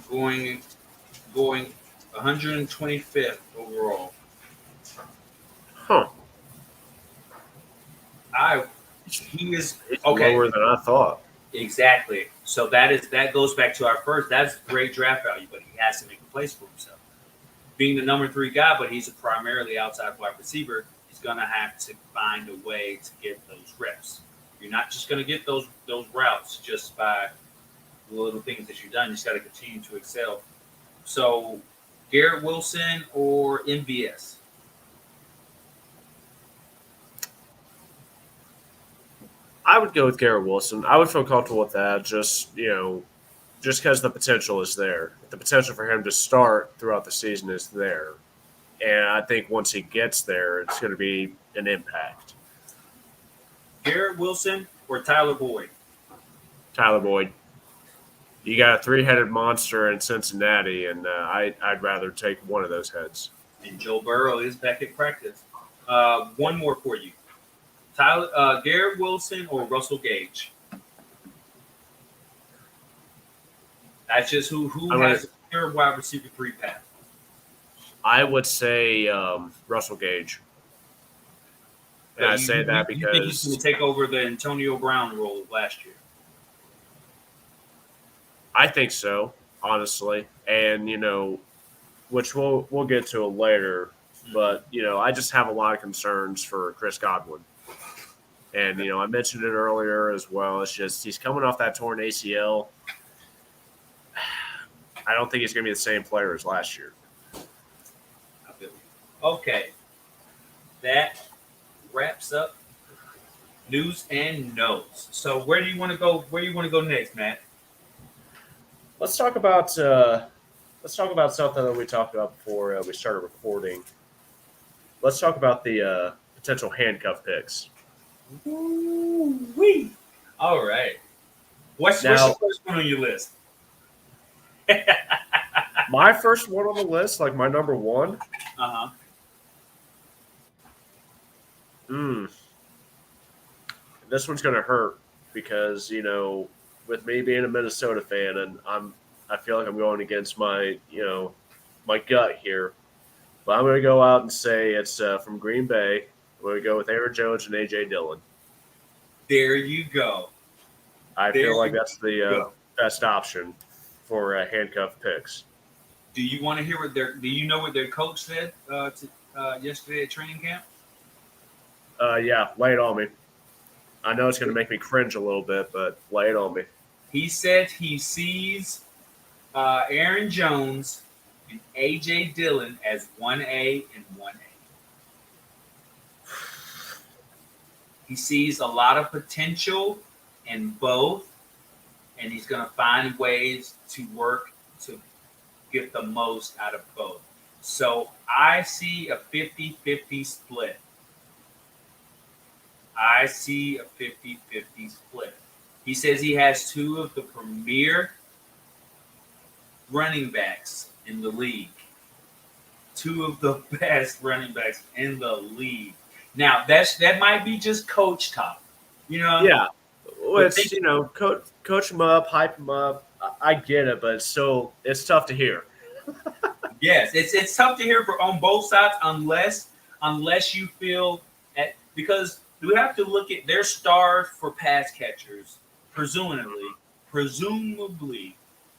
Going 125th overall. Huh. He is okay. Lower than I thought. Exactly. So that goes back to our first. That's great draft value, but he has to make a place for himself. Being the number 3 guy, but he's a primarily outside wide receiver, he's going to have to find a way to get those reps. You're not just going to get those routes just by the little things that you've done. You just got to continue to excel. So, Garrett Wilson or MVS? I would go with Garrett Wilson. I would feel comfortable with that. Just, just because the potential is there. The potential for him to start throughout the season is there. And I think once he gets there, it's going to be an impact. Garrett Wilson or Tyler Boyd? Tyler Boyd. You got a three-headed monster in Cincinnati, and I'd rather take one of those heads. And Joe Burrow is back at practice. One more for you. Garrett Wilson or Russell Gage? That's just who has their wide receiver 3 path. I would say Russell Gage. And I say that because you think he's going to take over the Antonio Brown role of last year. I think so, honestly, and which we'll get to later. But I just have a lot of concerns for Chris Godwin, and I mentioned it earlier as well. It's just he's coming off that torn ACL. I don't think he's going to be the same player as last year. Okay, that wraps up news and notes. So where do you want to go? Where do you want to go next, Matt? Let's talk about something that we talked about before we started recording. Let's talk about the potential handcuff picks. Woo-wee. All right. What's the first one on your list? My first one on the list, like my number one. This one's going to hurt because with me being a Minnesota fan, and I feel like I'm going against my my gut here, but I'm going to go out and say it's from Green Bay. I'm going to go with Aaron Jones and AJ Dillon. There you go. I feel like that's the best option for handcuff picks. Do you want to hear do you know what their coach said yesterday at training camp? Yeah, lay it on me. I know it's going to make me cringe a little bit, but lay it on me. He said he sees Aaron Jones and A.J. Dillon as 1A and 1A. He sees a lot of potential in both, and he's going to find ways to work to get the most out of both. So I see a 50-50 split. I see a 50-50 split. He says he has two of the premier running backs in the league. Two of the best running backs in the league. Now, that might be just coach talk. Yeah. Well, it's, coach them up, hype them up. I get it, but it's tough to hear. Yes, it's tough to hear on both sides unless you feel because we have to look at their stars for pass catchers, presumably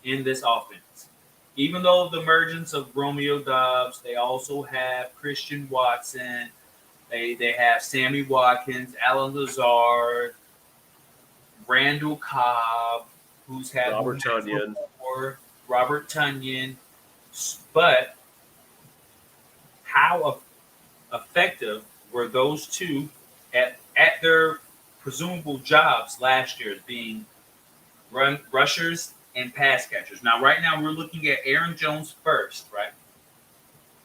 in this offense. Even though the emergence of Romeo Doubs, they also have Christian Watson, they have Sammy Watkins, Alan Lazard, Randall Cobb, who's had Robert Tonyan. But how effective were those two at their presumable jobs last year as being rushers and pass catchers? Now, right now, we're looking at Aaron Jones first, right?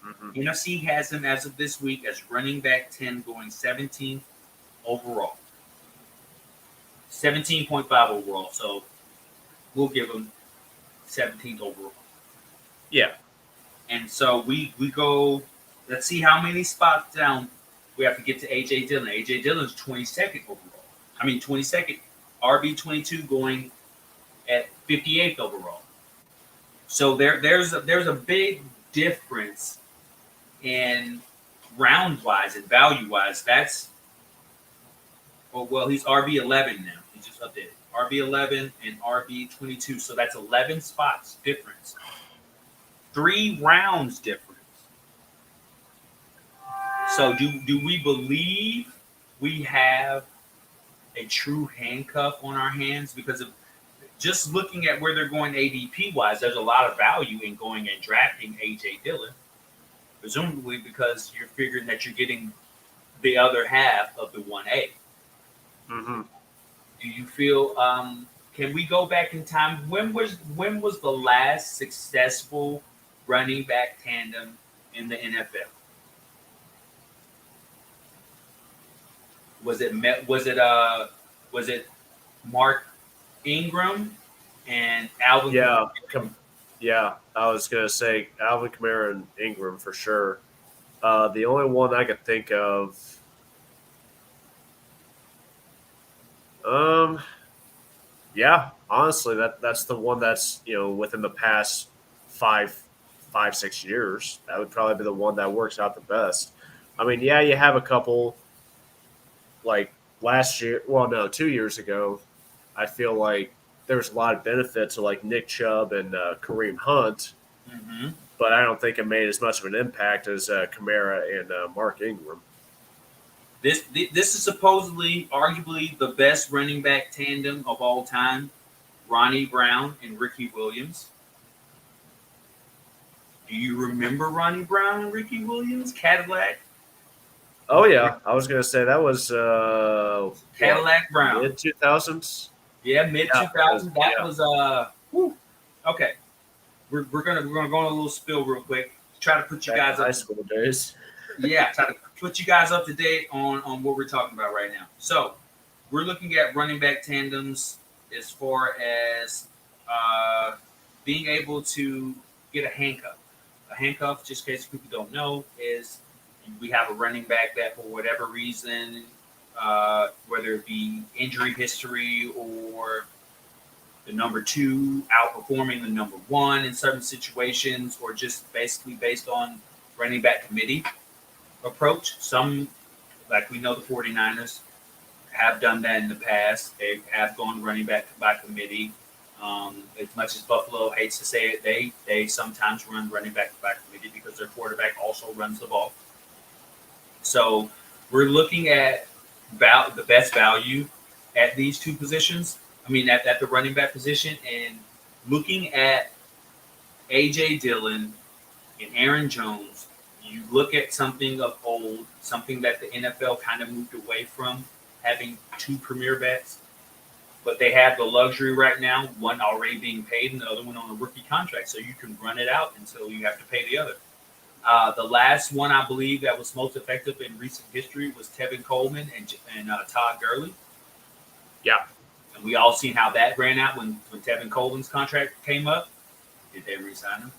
Mm-hmm. NFC has him as of this week as running back 10 going 17th overall. 17.5 overall. So we'll give him 17th overall. Yeah. And so we go, let's see how many spots down we have to get to A.J. Dillon. A.J. Dillon's 22nd overall. 22nd. RB22 going at 58th overall. So there's a big difference in round-wise and value-wise. He's RB11 now. He just updated. RB11 and RB22. So that's 11 spots difference. 3 rounds difference. So do we believe we have a true handcuff on our hands? Because of just looking at where they're going ADP-wise, there's a lot of value in going and drafting A.J. Dillon, presumably because you're figuring that you're getting the other half of the 1A. Mm-hmm. Do you feel Can we go back in time? When was the last successful running back tandem in the NFL? Was it Mark Ingram and Alvin Yeah, Kamara? yeah. I was gonna say Alvin Kamara and Ingram for sure. The only one I could think of, um, yeah, honestly, that's the one that's within the past five, 6 years. That would probably be the one that works out the best. I mean, yeah, you have a couple like last year. Well, no, 2 years ago. I feel like there was a lot of benefit to like Nick Chubb and Kareem Hunt, Mm-hmm. but I don't think it made as much of an impact as Kamara and Mark Ingram. This is supposedly, arguably, the best running back tandem of all time. Ronnie Brown and Ricky Williams. Do you remember Ronnie Brown and Ricky Williams? Cadillac. Oh yeah, I was gonna say that was what, Cadillac Brown. mid 2000s. Yeah, mid Yeah, 2000s. That yeah, was whew. Okay. We're gonna go on a little spill real quick. Try to put you back in guys high up. school days. Yeah, try to put you guys up to date on what we're talking about right now. So we're looking at running back tandems as far as being able to get a handcuff. A handcuff, just in case people don't know, is we have a running back that for whatever reason, whether it be injury history or the number two outperforming the number one in certain situations, or just basically based on running back committee approach. Some, like we know the 49ers, have done that in the past. They have gone running back by committee. As much as Buffalo hates to say it, they sometimes run running back by committee because their quarterback also runs the ball. So we're looking at the best value at these two positions. I mean, at the running back position, and looking at A.J. Dillon and Aaron Jones, you look at something of old, something that the NFL kind of moved away from, having two premier backs. But they have the luxury right now, one already being paid and the other one on a rookie contract. So you can run it out until you have to pay the other. The last one I believe that was most effective in recent history was Tevin Coleman and Todd Gurley. Yeah, And we all seen how that ran out when Tevin Coleman's contract came up. Did they re-sign him?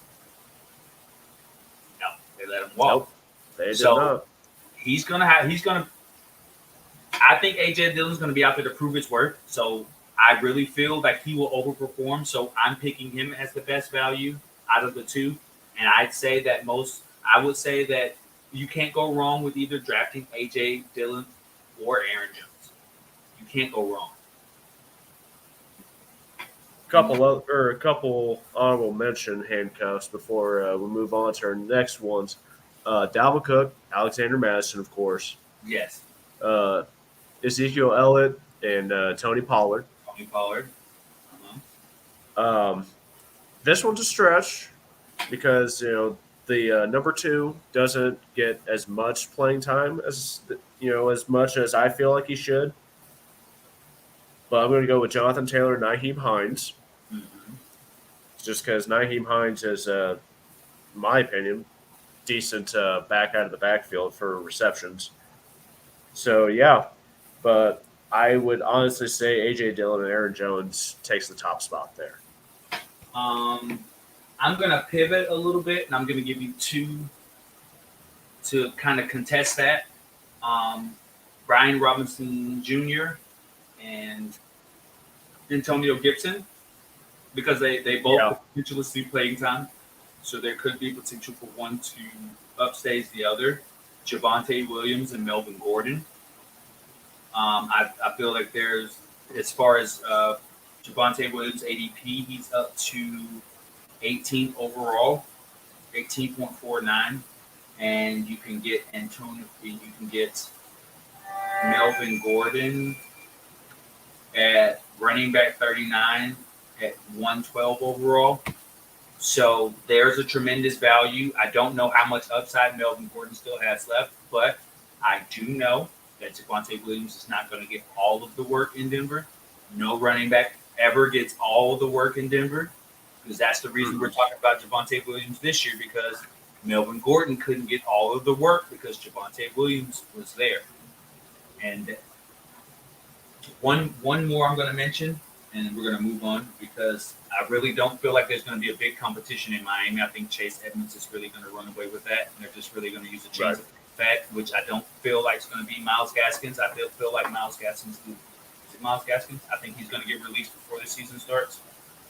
No, they let him walk. nope, they did So not. he's gonna. I think AJ Dillon's gonna be out there to prove his worth. So I really feel like he will overperform. So I'm picking him as the best value out of the two. And I would say that you can't go wrong with either drafting AJ Dillon or Aaron Jones. You can't go wrong. A couple honorable mention handcuffs before we move on to our next ones. Dalvin Cook, Alexander Madison, of course. Yes, Uh, Ezekiel Elliott and Tony Pollard. Tony Pollard. Uh-huh. Um, this one's a stretch because the number two doesn't get as much playing time as much as I feel like he should. But I'm going to go with Jonathan Taylor and Nyheim Hines, Mm-hmm. just because Nyheim Hines is, in my opinion, decent back out of the backfield for receptions. So yeah, but I would honestly say AJ Dillon and Aaron Jones takes the top spot there. I'm gonna pivot a little bit, and I'm gonna give you two to kind of contest that. Brian Robinson Jr. and Antonio Gibson, because they both Yeah. potentially see playing time, so there could be potential for one to upstage the other. Javonte Williams and Melvin Gordon. I feel like there's, as far as Javonte Williams ADP, he's up to 18th overall, 18.49, and you can get Melvin Gordon at running back 39 at 112 overall. So there's a tremendous value. I don't know how much upside Melvin Gordon still has left, but I do know that Javonte Williams is not going to get all of the work in Denver. No running back ever gets all the work in Denver, because that's the reason we're talking about Javonte Williams this year, because Melvin Gordon couldn't get all of the work because Javonte Williams was there. And one more I'm going to mention, and we're going to move on, because I really don't feel like there's going to be a big competition in Miami. I think Chase Edmonds is really going to run away with that, and they're just really going to use a change of fact, which I don't feel like is going to be Myles Gaskins. I feel like Myles Gaskins is it Myles Gaskins? I think he's going to get released before the season starts,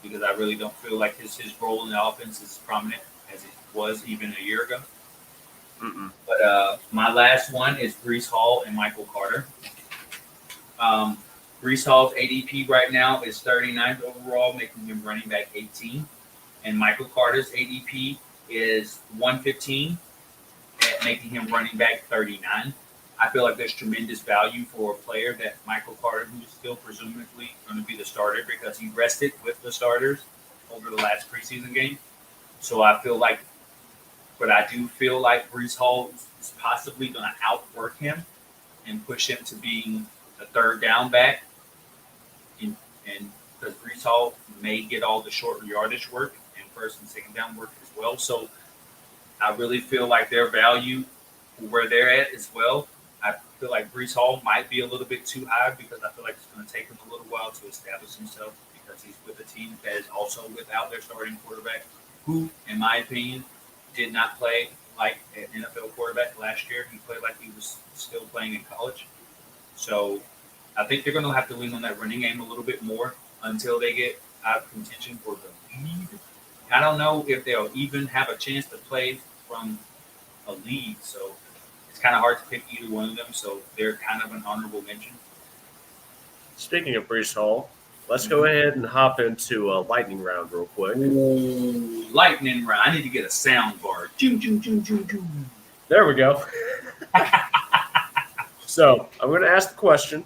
because I really don't feel like his role in the offense is prominent as it was even a year ago. But my last one is Breece Hall and Michael Carter. Breece Hall's ADP right now is 39th overall, making him running back 18. And Michael Carter's ADP is 115, making him running back 39. I feel like there's tremendous value for a player that Michael Carter, who's still presumably going to be the starter because he rested with the starters over the last preseason game. So I feel like, but I do feel like Breece Hall is possibly going to outwork him and push him to being a third down back. And because Breece Hall may get all the short yardage work and first and second down work as well. So I really feel like their value, where they're at as well, I feel like Breece Hall might be a little bit too high, because I feel like it's going to take him a little while to establish himself, because he's with a team that is also without their starting quarterback, who, in my opinion, did not play like an NFL quarterback last year. He played like he was still playing in college. So I think they're going to have to lean on that running game a little bit more until they get out of contention for the lead. I don't know if they'll even have a chance to play from a lead. So it's kind of hard to pick either one of them. So they're kind of an honorable mention. Speaking of Breece Hall, let's go ahead and hop into a lightning round real quick. Ooh, lightning round. I need to get a sound bar. There we go. So I'm going to ask the question.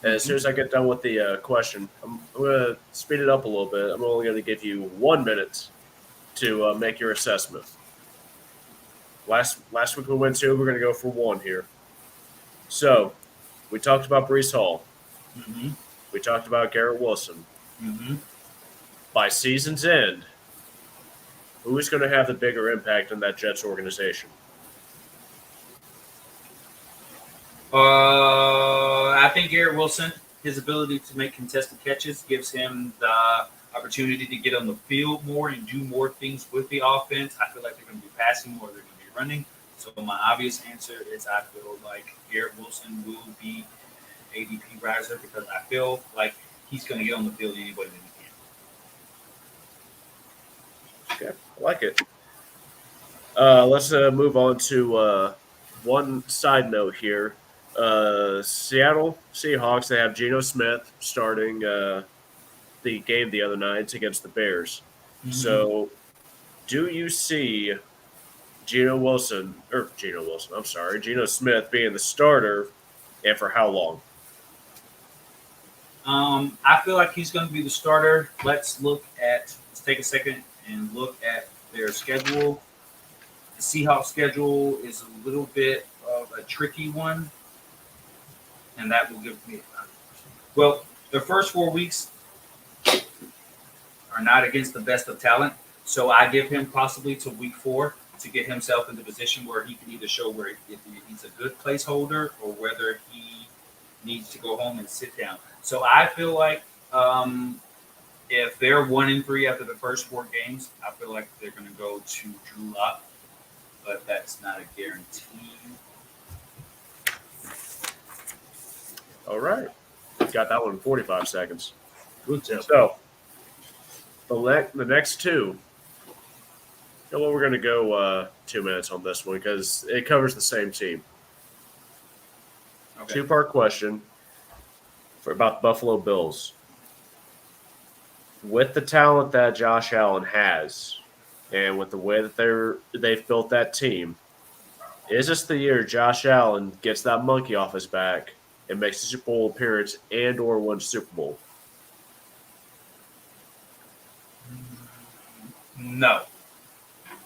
And as soon as I get done with the question, I'm going to speed it up a little bit. I'm only going to give you 1 minute to make your assessment. Last week we went 2. We're going to go for 1 here. So we talked about Breece Hall. Mm-hmm. We talked about Garrett Wilson. Mm-hmm. By season's end, who is going to have the bigger impact in that Jets organization? I think Garrett Wilson, his ability to make contested catches gives him the opportunity to get on the field more and do more things with the offense. I feel like they're going to be passing more, they're going to be running. So my obvious answer is I feel like Garrett Wilson will be ADP riser, because I feel like he's going to get on the field any way that he can. Okay, I like it. Let's move on to one side note here. Seattle Seahawks, they have Geno Smith starting the game the other night against the Bears. Mm-hmm. So do you see Geno Smith being the starter, and for how long? I feel like he's going to be the starter. Let's take a second and look at their schedule. The Seahawks schedule is a little bit of a tricky one, and that will give me. Well, the first 4 weeks are not against the best of talent, so I give him possibly to week 4 to get himself in the position where he can either show where if he's a good placeholder or whether he needs to go home and sit down. So I feel like if they're 1-3 after the first 4 games, I feel like they're going to go to Drew Lock, but that's not a guarantee. All right. Got that one in 45 seconds. Good job. So the next 2, you know what, we're going to go 2 minutes on this one because it covers the same team. Okay. 2-part question about Buffalo Bills. With the talent that Josh Allen has, and with the way that they've built that team, is this the year Josh Allen gets that monkey off his back and makes a Super Bowl appearance and or wins Super Bowl? No.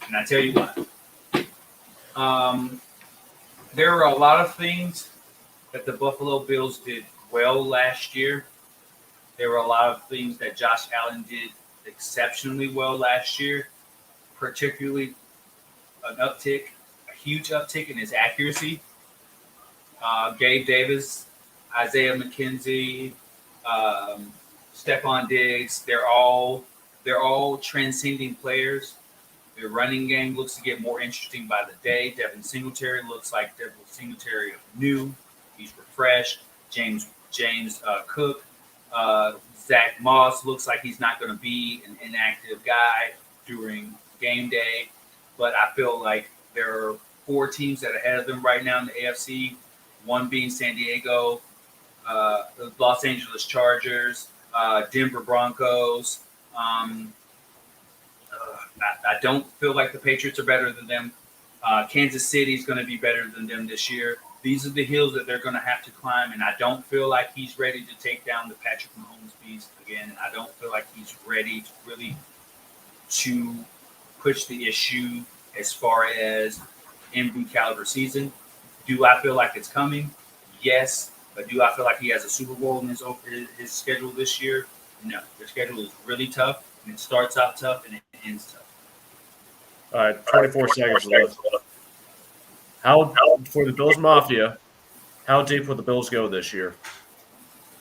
And I tell you what. There are a lot of things that the Buffalo Bills did well last year, There were a lot of things that Josh Allen did exceptionally well last year, particularly a huge uptick in his accuracy. Gabe Davis, Isaiah McKenzie, um, Stephon Diggs, they're all transcending players. Their running game looks to get more interesting by the day. Devin Singletary looks like Devin Singletary new. He's refreshed. James Cook, Zach Moss looks like he's not going to be an inactive guy during game day. But I feel like there are four teams that are ahead of them right now in the AFC. One being San Diego, the Los Angeles Chargers, Denver Broncos. I don't feel like the Patriots are better than them. Kansas City is going to be better than them this year. These are the hills that they're going to have to climb, and I don't feel like he's ready to take down the Patrick Mahomes beast again. And I don't feel like he's ready to really to push the issue as far as MVP caliber season. Do I feel like it's coming? Yes. But do I feel like he has a Super Bowl in his schedule this year? No. Their schedule is really tough, and it starts out tough and it ends tough. All right, 24 seconds left. How for the Bills Mafia? How deep will the Bills go this year?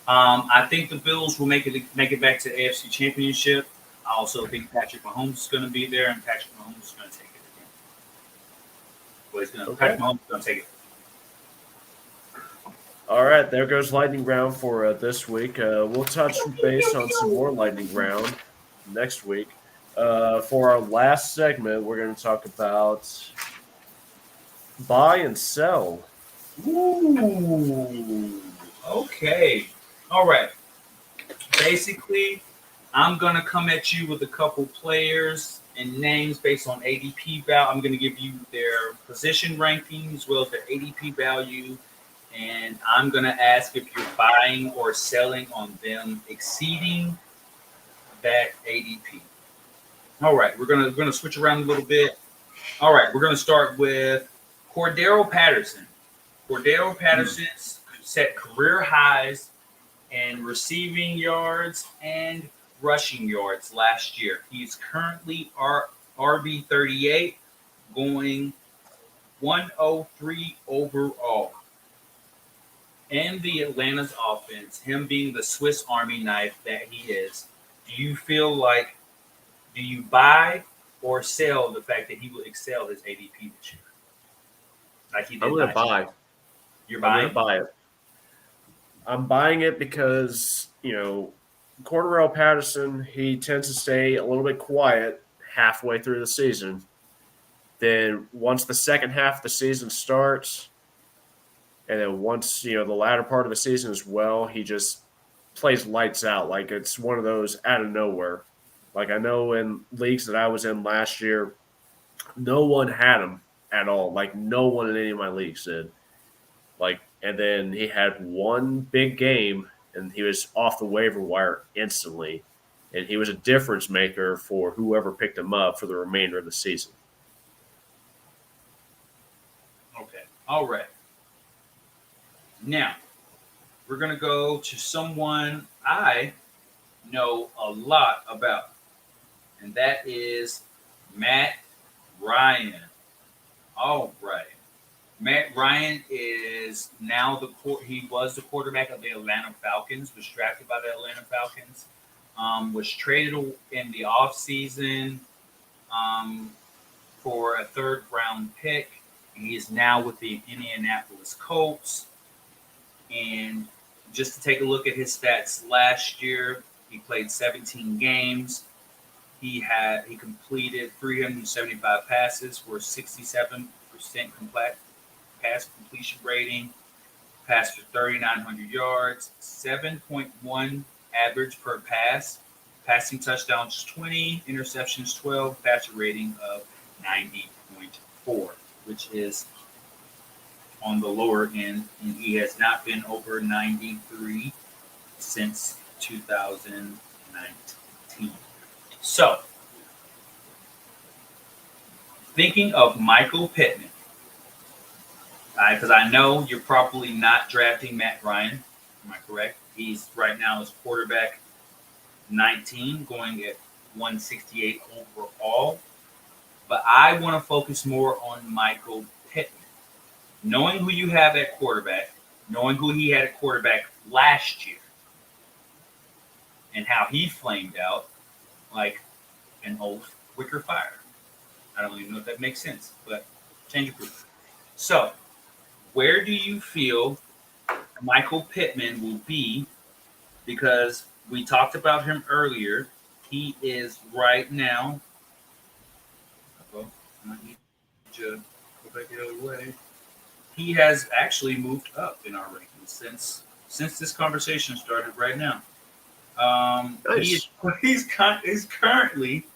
I think the Bills will make it back to the AFC Championship. I also think Patrick Mahomes is going to be there, and Patrick Mahomes is going to take it again. Well, Patrick Mahomes is going to take it. All right, there goes lightning round for this week. We'll touch base on some more lightning round next week. For our last segment, we're going to talk about buy and sell. Ooh, okay. All right. Basically, I'm going to come at you with a couple players and names based on ADP value. I'm going to give you their position ranking as well as their ADP value. And I'm going to ask if you're buying or selling on them exceeding that ADP. All right, we're gonna switch around a little bit. All right, we're gonna start with Cordero Patterson. Cordero Patterson set career highs in receiving yards and rushing yards last year. He's currently RB 38, going 103 overall. And the Atlanta's offense, him being the Swiss Army knife that he is, do you buy or sell the fact that he will excel his ADP this year? Like he did. I'm going to buy. You're buying? I'm going to buy it. I'm buying it because, Cordero Patterson, he tends to stay a little bit quiet halfway through the season. Then once the second half of the season starts, and then once, the latter part of the season as well, he just plays lights out. Like it's one of those out of nowhere. Like I know in leagues that I was in last year, no one had him at all. Like no one in any of my leagues did. And then he had one big game and he was off the waiver wire instantly. And he was a difference maker for whoever picked him up for the remainder of the season. Okay. All right. Now, we're going to go to someone I know a lot about. And that is Matt Ryan. All right. Matt Ryan is now he was the quarterback of the Atlanta Falcons, was drafted by the Atlanta Falcons, was traded in the offseason for a third-round pick. He is now with the Indianapolis Colts. And just to take a look at his stats last year, he played 17 games. He completed 375 passes for 67% pass completion rating, passed for 3,900 yards, 7.1 average per pass, passing touchdowns 20, interceptions 12, passer rating of 90.4, which is on the lower end, and he has not been over 93 since 2019. So, thinking of Michael Pittman, because I know you're probably not drafting Matt Ryan. Am I correct? He's right now his quarterback 19, going at 168 overall. But I want to focus more on Michael Pittman. Knowing who you have at quarterback, knowing who he had at quarterback last year, and how he flamed out like an old wicker fire. I don't even know if that makes sense, but change of proof. So, where do you feel Michael Pittman will be? Because we talked about him earlier. He is right now. Well, I need to go back the other way. He has actually moved up in our rankings since this conversation started right now. Nice. He's currently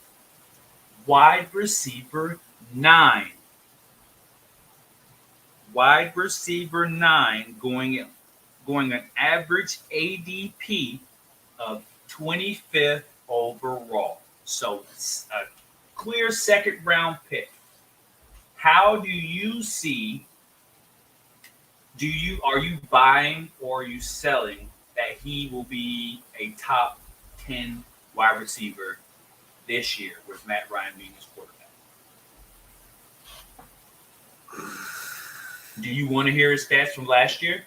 wide receiver 9. Wide receiver 9 going an average ADP of 25th overall. So a clear second round pick. How do you see? Are you buying or are you selling that he will be a top 10 wide receiver this year with Matt Ryan being his quarterback? Do you want to hear his stats from last year?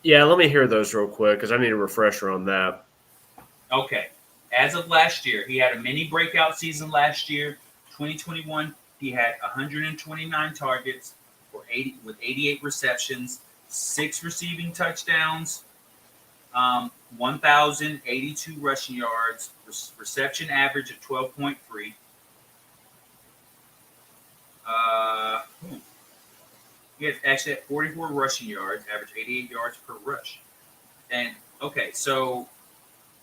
Yeah, let me hear those real quick because I need a refresher on that. Okay. As of last year, he had a mini breakout season last year. 2021, he had 129 targets with 88 receptions, 6 receiving touchdowns, 1,082 rushing yards, reception average of 12.3. He had actually had 44 rushing yards, average 88 yards per rush. And okay, so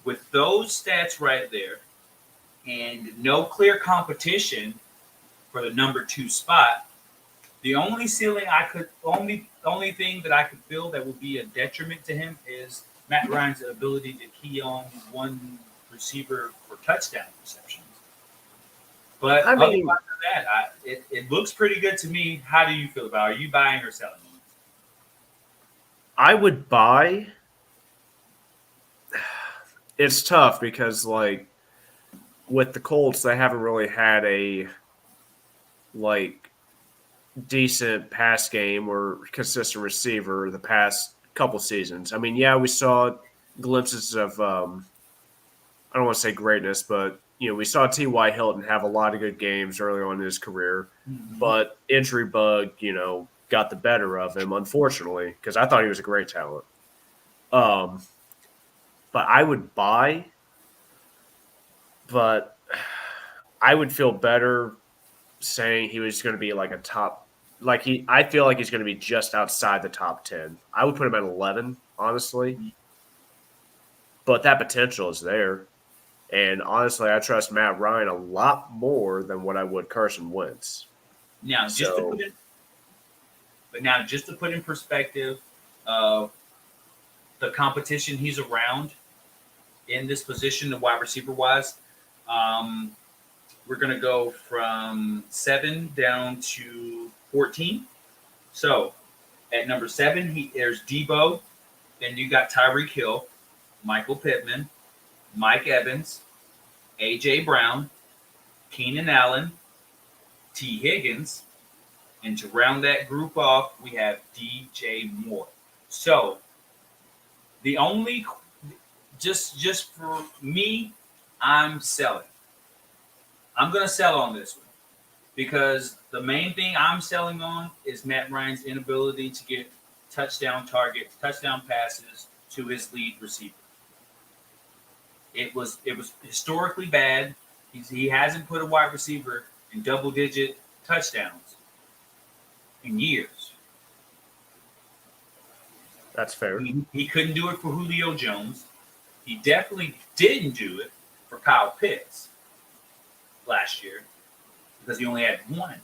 with those stats right there, and no clear competition for the number 2 spot, the only only thing that I could feel that would be a detriment to him is Matt Ryan's ability to key on one receiver for touchdown receptions. But I mean, otherwise than that, it looks pretty good to me. How do you feel about it? Are you buying or selling? I would buy. It's tough because, like, with the Colts, they haven't really had a decent pass game or consistent receiver the past couple seasons. I mean, yeah, we saw glimpses of I don't want to say greatness, but we saw T.Y. Hilton have a lot of good games early on in his career, but injury bug, got the better of him, unfortunately, because I thought he was a great talent. But I would buy, but I would feel better saying he was going to be like a top, I feel like he's going to be just outside the top 10. I would put him at 11, honestly, but that potential is there. And honestly, I trust Matt Ryan a lot more than what I would Carson Wentz. Now, just to put in perspective, the competition he's around in this position, the wide receiver wise, we're going to go from 7 down to 14. So at number 7, there's Debo. Then you got Tyreek Hill, Michael Pittman, Mike Evans, A.J. Brown, Keenan Allen, T. Higgins, and to round that group off, we have DJ Moore. So the only, just for me, I'm selling. I'm going to sell on this one because the main thing I'm selling on is Matt Ryan's inability to get touchdown targets, touchdown passes to his lead receiver. It was historically bad. He hasn't put a wide receiver in double-digit touchdowns in years. That's fair. He couldn't do it for Julio Jones. He definitely didn't do it for Kyle Pitts last year because he only had 1.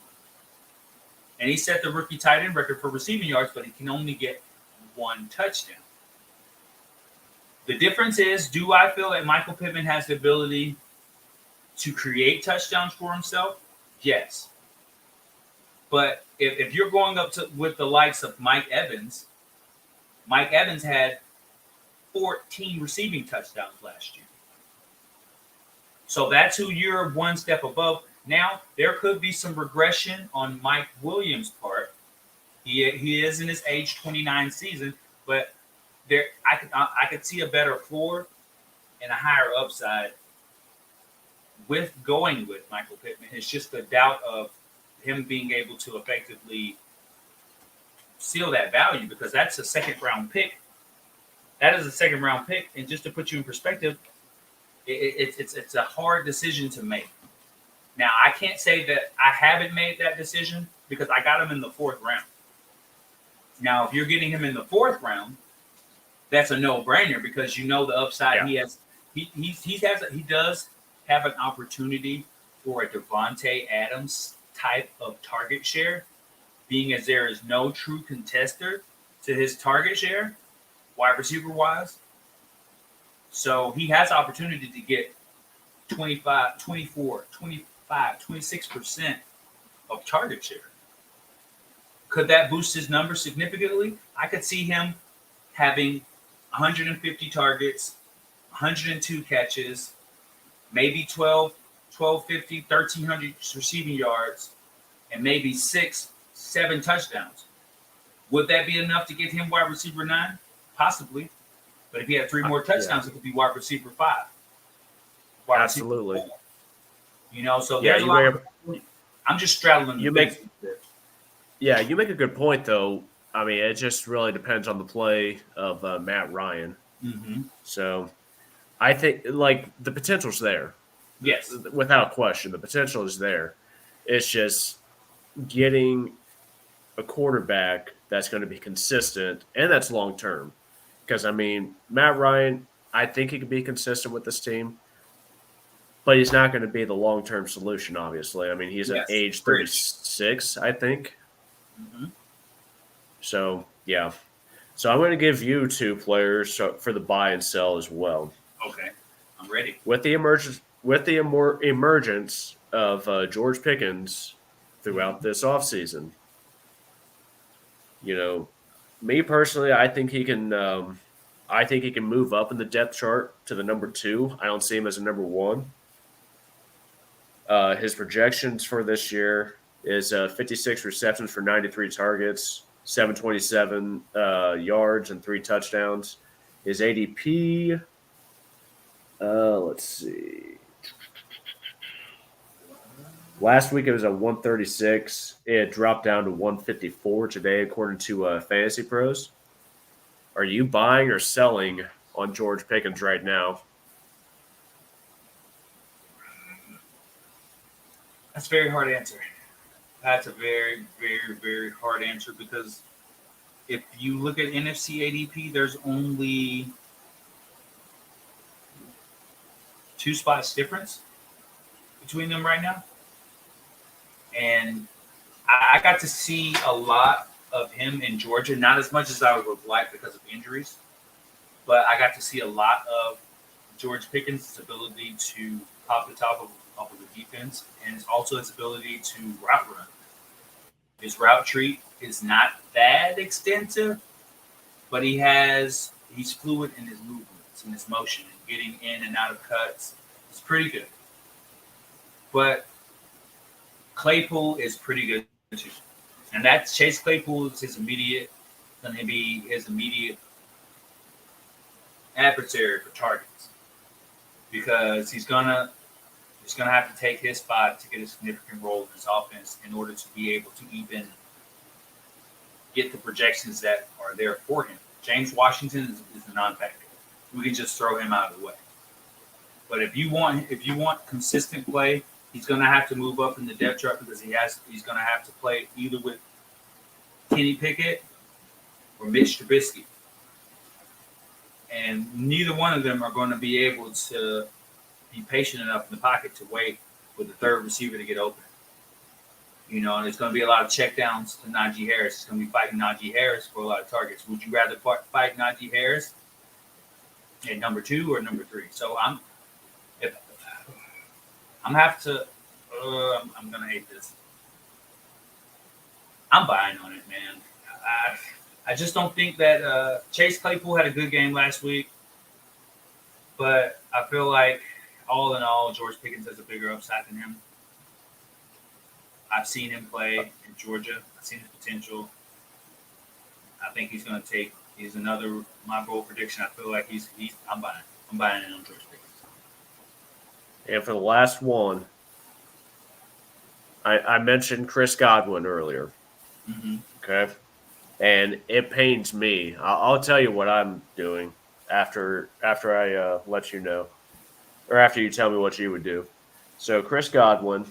And he set the rookie tight end record for receiving yards, but he can only get 1 touchdown. The difference is, do I feel that Michael Pittman has the ability to create touchdowns for himself? Yes. But if you're going up with the likes of Mike Evans had 14 receiving touchdowns last year. So that's who you're one step above. Now, there could be some regression on Mike Williams' part. He is in his age 29 season, but I could see a better floor and a higher upside with going with Michael Pittman. It's just the doubt of him being able to effectively seal that value, because that's a second round pick. That is a second round pick, and just to put you in perspective, it's a hard decision to make. Now, I can't say that I haven't made that decision because I got him in the 4th round. Now, if you're getting him in the 4th round, that's a no-brainer because you know the upside he has. He does have an opportunity for a Devontae Adams type of target share, being as there is no true contester to his target share, wide receiver wise. So he has opportunity to get 25, 24, 25, 26% of target share. Could that boost his number significantly? I could see him having 150 targets, 102 catches, maybe 1,250, 1,300 receiving yards, and maybe 6, 7 touchdowns. Would that be enough to get him wide receiver 9? Possibly. But if he had 3 more touchdowns, it could be wide receiver 5. Wide Absolutely. receiver 4. So there's a lot. I'm just straddling the fence. Yeah, you make a good point, though. I mean, it just really depends on the play of Matt Ryan. Mm-hmm. So I think, the potential's there. Yes. Without question, the potential is there. It's just getting a quarterback that's going to be consistent, and that's long-term. Because, I mean, Matt Ryan, I think he could be consistent with this team, but he's not going to be the long-term solution, obviously. I mean, he's at age 36, I think. Mm-hmm. So, yeah. So I'm going to give you 2 players for the buy and sell as well. Okay. I'm ready. With the emergence of George Pickens throughout this offseason, me personally, I think he can move up in the depth chart to the number 2. I don't see him as a number 1. His projections for this year is 56 receptions for 93 targets, 727 yards, and 3 touchdowns. His ADP, let's see. Last week it was a 136. It dropped down to 154 today, according to Fantasy Pros. Are you buying or selling on George Pickens right now? That's a very hard answer. That's a very, very, very hard answer because if you look at NFC ADP, there's only 2 spots difference between them right now. And I got to see a lot of him in Georgia, not as much as I would like because of injuries, but I got to see a lot of George Pickens' ability to pop the top of the defense, and also his ability to route run. His route tree is not that extensive, but he's fluid in his movements and his motion and getting in and out of cuts. It's pretty good. But Claypool is pretty good too. And that's Chase Claypool is going to be his immediate adversary for targets because he's gonna have to take his spot to get a significant role in his offense in order to be able to even get the projections that are there for him. James Washington is a non-factor. We can just throw him out of the way. But if you want consistent play, he's going to have to move up in the depth chart because he's going to have to play either with Kenny Pickett or Mitch Trubisky. And neither one of them are going to be able to be patient enough in the pocket to wait for the third receiver to get open. And there's going to be a lot of checkdowns to Najee Harris. It's going to be fighting Najee Harris for a lot of targets. Would you rather fight Najee Harris at number 2 or number 3? So I'm going to hate this. I'm buying on it, man. I just don't think that Chase Claypool had a good game last week, but I feel like all in all, George Pickens has a bigger upside than him. I've seen him play in Georgia. I've seen his potential. I think he's going to take. He's another my bold prediction. I feel like he's. I'm buying. I'm buying in on George Pickens. And for the last one, I mentioned Chris Godwin earlier. Mm-hmm. Okay, and it pains me. I'll tell you what I'm doing after I let you know, or after you tell me what you would do. So Chris Godwin,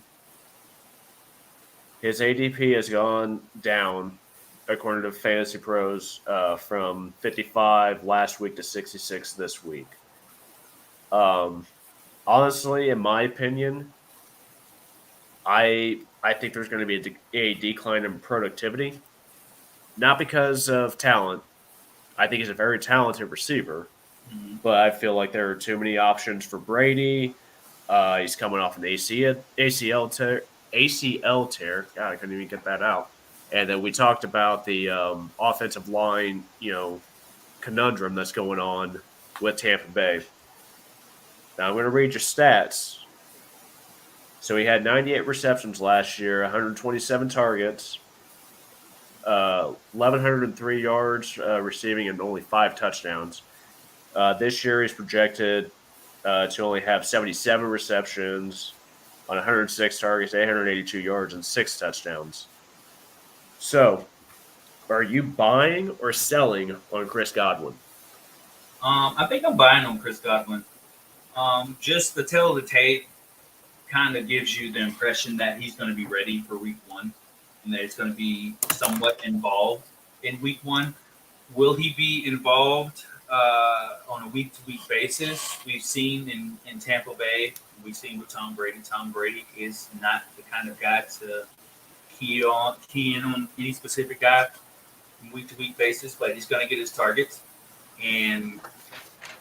his ADP has gone down according to Fantasy Pros from 55 last week to 66 this week. Honestly, in my opinion, I think there's going to be a decline in productivity, not because of talent. I think he's a very talented receiver, Mm-hmm. but I feel like there are too many options for Brady. He's coming off an ACL tear. God, I couldn't even get that out. And then we talked about the offensive line, conundrum that's going on with Tampa Bay. Now I'm going to read your stats. So he had 98 receptions last year, 127 targets, 1,103 yards receiving, and only 5 touchdowns. This year he's projected to only have 77 receptions on 106 targets, 882 yards, and 6 touchdowns. So, are you buying or selling on Chris Godwin? I think I'm buying on Chris Godwin. Just the tail of the tape kind of gives you the impression that he's going to be ready for week 1 and that he's going to be somewhat involved in week 1. Will he be involved on a week-to-week basis? We've seen in Tampa Bay, we've seen with Tom Brady. Tom Brady is not the kind of guy to key in on any specific guy on a week-to-week basis, but he's going to get his targets. And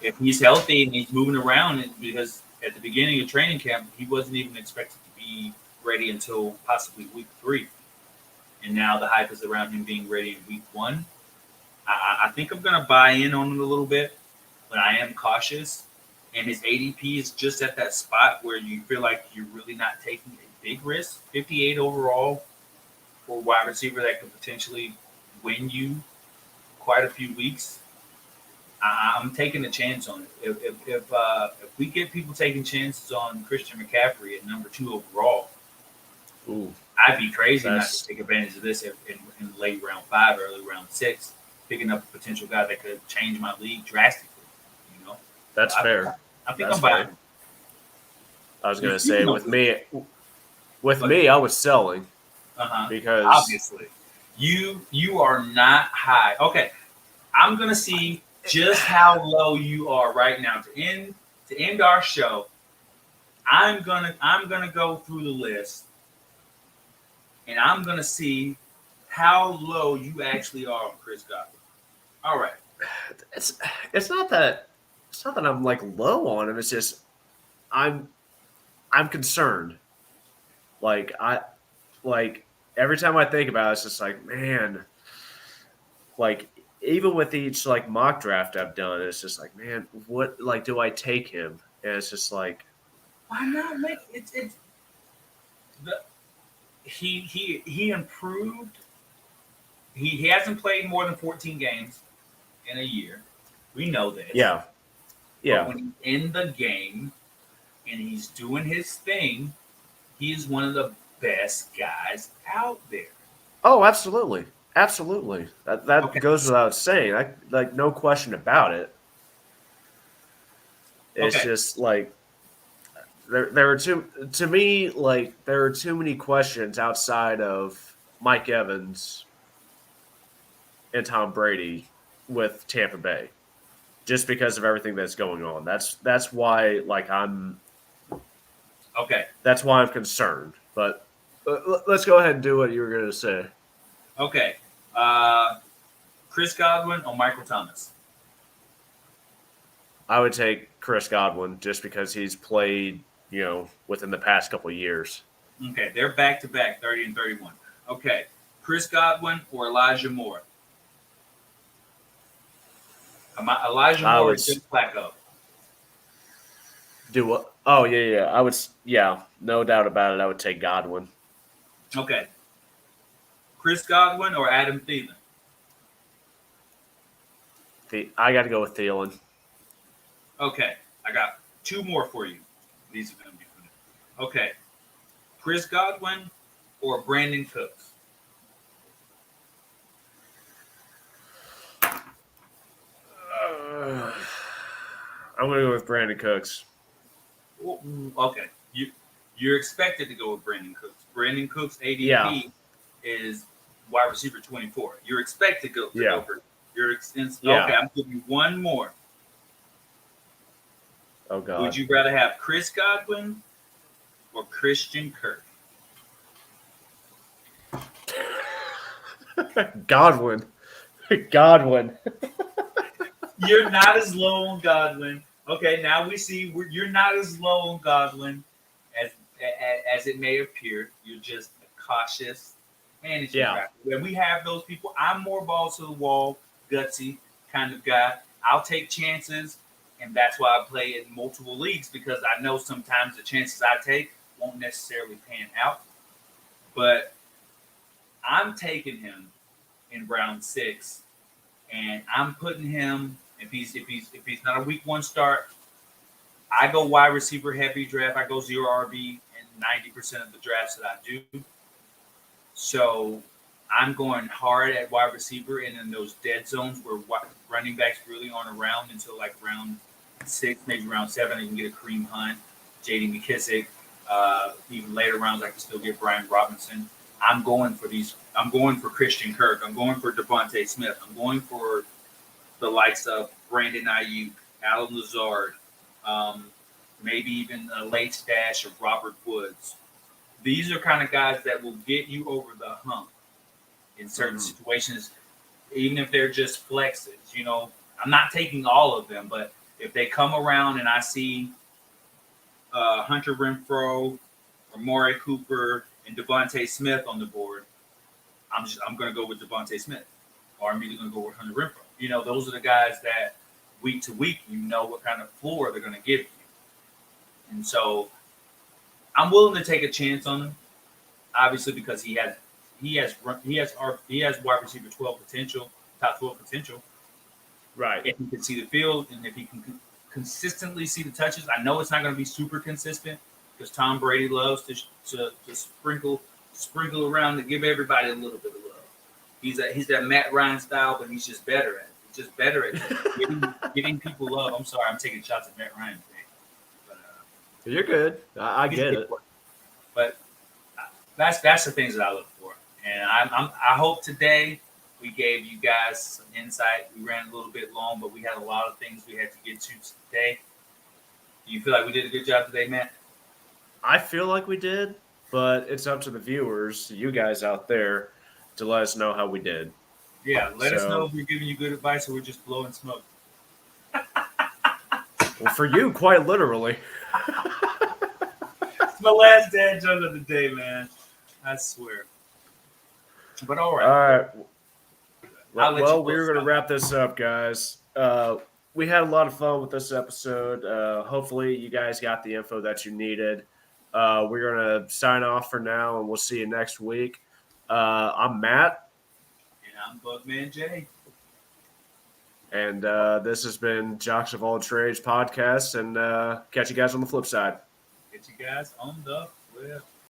if he's healthy and he's moving around, because at the beginning of training camp, he wasn't even expected to be ready until possibly week 3. And now the hype is around him being ready in week 1. I think I'm going to buy in on it a little bit, but I am cautious. And his ADP is just at that spot where you feel like you're really not taking a big risk. 58 overall for a wide receiver that could potentially win you quite a few weeks. I'm taking a chance on it. If we get people taking chances on Christian McCaffrey at number 2 overall, I'd be crazy not to take advantage of this in late round 5, early round 6, picking up a potential guy that could change my league drastically. That's fair. I think I'm buying. I was going to say with me, I was selling because obviously you are not high. Okay, I'm going to see just how low you are right now to end our show. I'm gonna go through the list, and I'm gonna see how low you actually are on Chris Godwin. All right. It's not that I'm like low on him. It's just I'm concerned. Like every time I think about it, it's just like, man, like even with each like mock draft I've done, it's just like, man, what like do I take him? And it's just like, why not make it? He improved. He hasn't played more than 14 games in a year. We know this. Yeah. But when he's in the game and he's doing his thing, he is one of the best guys out there. Oh, absolutely. Absolutely. That okay. Goes without saying. Like no question about it. It's just like there are too many questions outside of Mike Evans and Tom Brady with Tampa Bay, just because of everything that's going on. That's why I'm That's why I'm concerned. But let's go ahead and do what you were going to say. Okay. Chris Godwin or Michael Thomas? I would take Chris Godwin just because he's played, within the past couple of years. Okay, they're back-to-back, 30 and 31. Okay, Chris Godwin or Elijah Moore? Elijah Moore or Joe Flacco? Do what? Oh yeah. I would. Yeah, no doubt about it. I would take Godwin. Okay. Chris Godwin or Adam Thielen? I got to go with Thielen. Okay. I got two more for you. These are going to be good. Okay. Chris Godwin or Brandon Cooks? I'm gonna go with Brandon Cooks. Okay. You're expected to go with Brandon Cooks. Brandon Cooks Yeah, ADP is wide receiver 24. You're expected to go yeah, for okay. yeah. I'm giving you one more. Oh Would God, you rather have Chris Godwin or Christian Kirk? Godwin, Godwin. You're not as low on Godwin. Okay, now we see you're not as low on Godwin as as it may appear. You're just a cautious management Yeah, draft. When we have those people, I'm more balls to the wall, gutsy kind of guy. I'll take chances, and that's why I play in multiple leagues because I know sometimes the chances I take won't necessarily pan out. But I'm taking him in round 6, and I'm putting him if he's not a week 1 start. I go wide receiver heavy draft. I go 0 RB in 90% of the drafts that I do. So I'm going hard at wide receiver and in those dead zones where running backs really aren't around until like round 6, maybe round 7. You can get a Kareem Hunt, J.D. McKissick. Even later rounds, I can still get Brian Robinson. I'm going for these. I'm going for Christian Kirk. I'm going for Devontae Smith. I'm going for the likes of Brandon Ayuk, Alan Lazard, maybe even a late stash of Robert Woods. These are kind of guys that will get you over the hump in certain situations, even if they're just flexes. You know, I'm not taking all of them, but if they come around and I see Hunter Renfrow, Amari Cooper, and Devontae Smith on the board, I'm going to go with Devontae Smith, or I'm either going to go with Hunter Renfrow. You know, those are the guys that week to week, you know what kind of floor they're going to give you. And so I'm willing to take a chance on him, obviously because he has wide receiver 12 potential, top 12 potential. right. If he can see the field and if he can consistently see the touches, I know it's not going to be super consistent because Tom Brady loves to sprinkle around to give everybody a little bit of love. He's that Matt Ryan style, but he's just better at it. He's just better at getting people love. I'm sorry, I'm taking shots at Matt Ryan today. But, You're good. I get it. But that's the things that I look for, and I hope today we gave you guys some insight. We ran a little bit long, but we had a lot of things we had to get to today. Do you feel like we did a good job today, Matt? I feel like we did, but it's up to the viewers, you guys out there, to let us know how we did. Yeah, let us know So, if we're giving you good advice or we're just blowing smoke. well, for you, quite literally. It's my last dad joke of the day, man. I swear. But all right. All right. I'll Well, we're going to wrap this up, guys. We had a lot of fun with this episode. Hopefully, you guys got the info that you needed. We're going to sign off for now, and we'll see you next week. I'm Matt. And I'm Bugman Jay. And this has been Jocks of All Trades podcast. And catch you guys on the flip side. Get you guys on the flip.